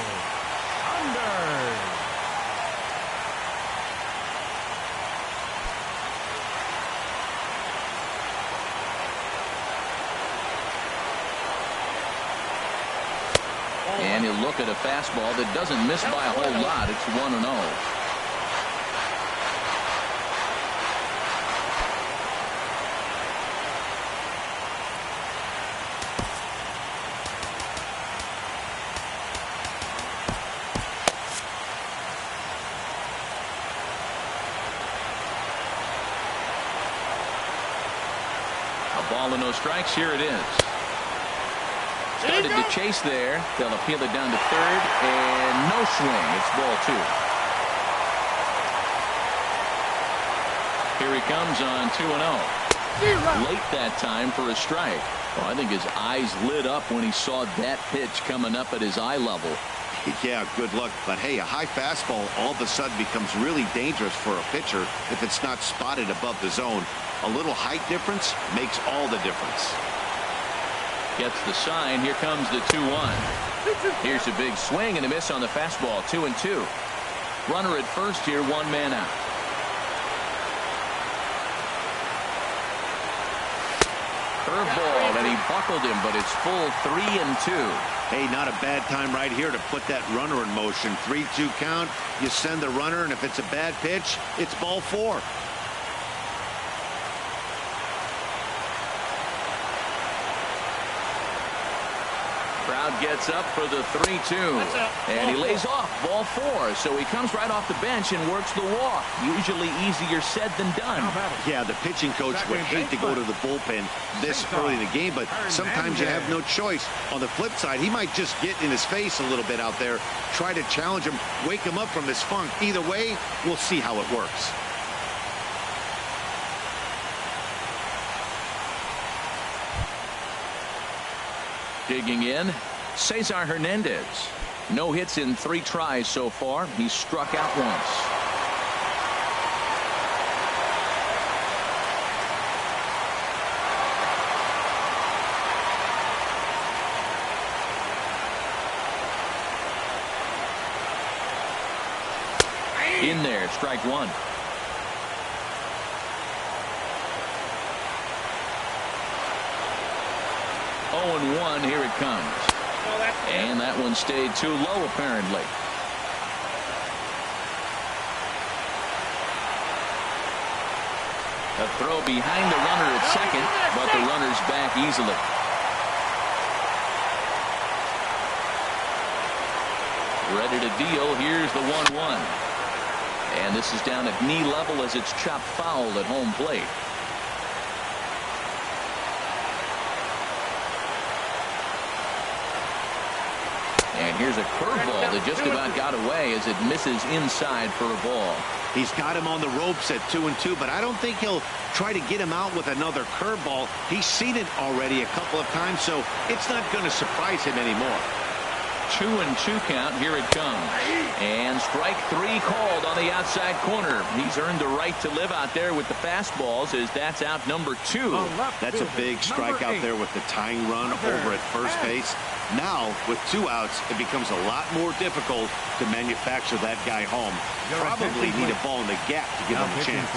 Saunders. And he'll look at a fastball that doesn't miss by a whole lot. It's 1-0. Ball and no strikes. Here it is. Started to chase there. They'll appeal it down to third, and no swing. It's ball 2. Here he comes on 2-0. Late that time for a strike. Well, I think his eyes lit up when he saw that pitch coming up at his eye level. Yeah, good luck. But hey, a high fastball all of a sudden becomes really dangerous for a pitcher if it's not spotted above the zone. A little height difference makes all the difference. Gets the sign. Here comes the 2-1. Here's a big swing and a miss on the fastball. 2-2. Runner at first here, 1 man out. Curveball, and he buckled him, but it's full 3-2. Hey, not a bad time right here to put that runner in motion. 3-2 count. You send the runner, and if it's a bad pitch, it's ball 4. Crowd gets up for the 3-2, and he lays off ball 4. So he comes right off the bench and works the walk. Usually easier said than done. Yeah, the pitching coach would hate to go to the bullpen this early in the game, but sometimes you have no choice. On the flip side, he might just get in his face a little bit out there, try to challenge him, wake him up from his funk. Either way, we'll see how it works. Digging in, Cesar Hernandez. No hits in 3 tries so far. He's struck out once. In there, strike 1. Oh, and 1, here it comes. And that one stayed too low, apparently. A throw behind the runner at second, but the runner's back easily. Ready to deal. Here's the 1-1. And this is down at knee level as it's chopped foul at home plate. And here's a curveball that just about got away as it misses inside for a ball. He's got him on the ropes at 2-2, but I don't think he'll try to get him out with another curveball. He's seen it already a couple of times, so it's not going to surprise him anymore. 2-2 count. Here it comes. And strike 3 called on the outside corner. He's earned the right to live out there with the fastballs as that's out number 2. That's a big strike out there with the tying run over at first base. Now, with 2 outs, it becomes a lot more difficult to manufacture that guy home. Probably need a ball in the gap to give him a chance.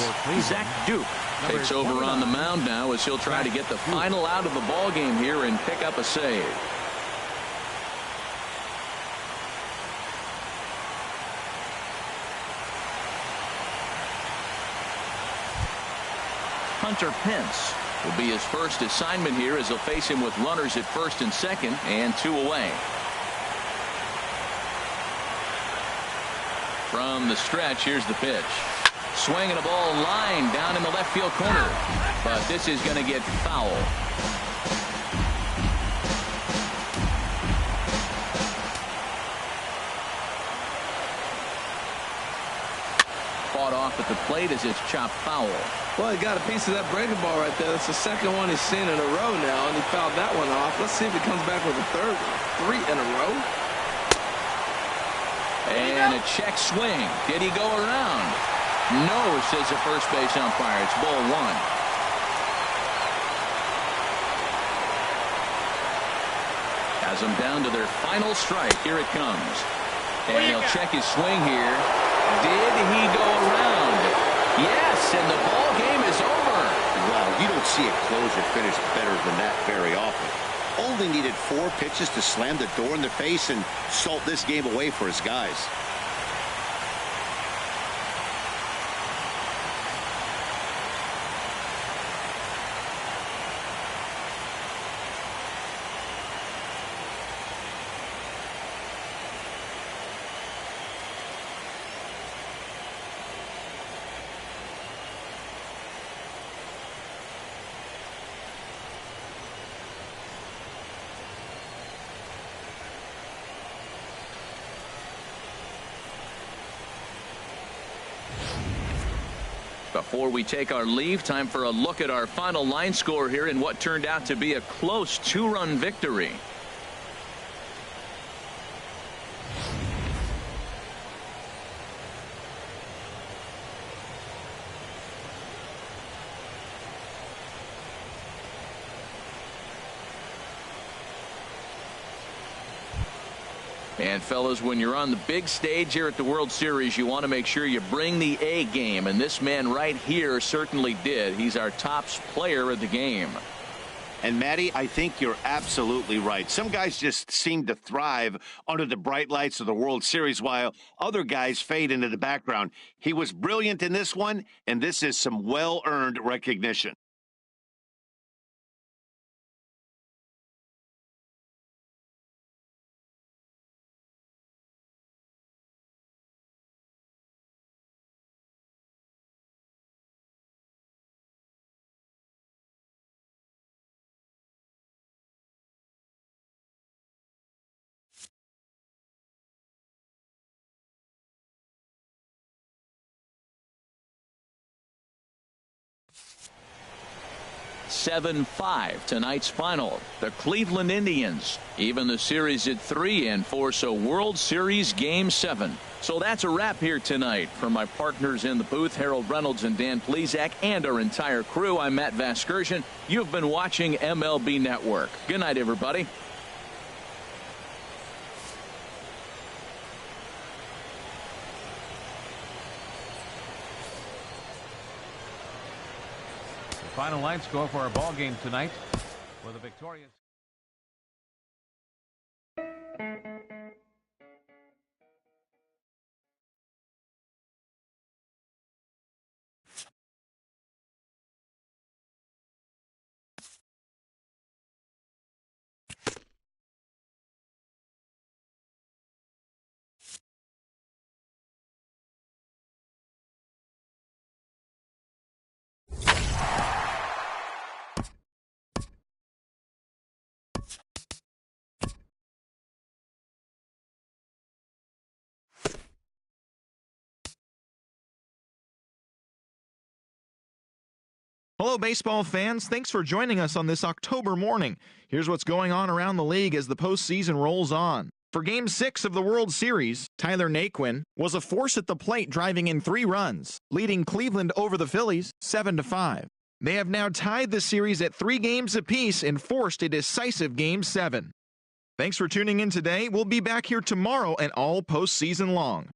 Zach Duke takes over on the mound now as he'll try to get the final out of the ball game here and pick up a save. Hunter Pence will be his first assignment here as he'll face him with runners at first and second and 2 away. From the stretch, here's the pitch. Swinging a ball line down in the left field corner, but this is going to get foul. Fought off at the plate as it's chopped foul. Well, he got a piece of that breaking ball right there. That's the second one he's seen in a row now, and he fouled that one off. Let's see if he comes back with a third one. 3 in a row. And a check swing. Did he go around? No, says the first base umpire. It's ball 1. Has them down to their final strike. Here it comes. And he'll check his swing here. Did he go around? Yes, and the ball game is over. Wow, you don't see a closer finish better than that very often. Only needed 4 pitches to slam the door in their face and salt this game away for his guys. Before we take our leave, time for a look at our final line score here in what turned out to be a close 2-run victory. And fellas, when you're on the big stage here at the World Series, you want to make sure you bring the A game, and this man right here certainly did. He's our top player of the game. And Matty, I think you're absolutely right. Some guys just seem to thrive under the bright lights of the World Series, while other guys fade into the background. He was brilliant in this one, and this is some well-earned recognition. (7-5) tonight's final. The Cleveland Indians even the series at 3-4, so World Series Game 7. So that's a wrap here tonight. For my partners in the booth, Harold Reynolds and Dan Plezak, and our entire crew, I'm Matt Vasgersian. You've been watching MLB Network. Good night, everybody. Final line score for our ball game tonight for the victorious. Hello, baseball fans. Thanks for joining us on this October morning. Here's what's going on around the league as the postseason rolls on. For Game 6 of the World Series, Tyler Naquin was a force at the plate, driving in 3 runs, leading Cleveland over the Phillies 7-5. They have now tied the series at 3 games apiece and forced a decisive Game 7. Thanks for tuning in today. We'll be back here tomorrow and all postseason long.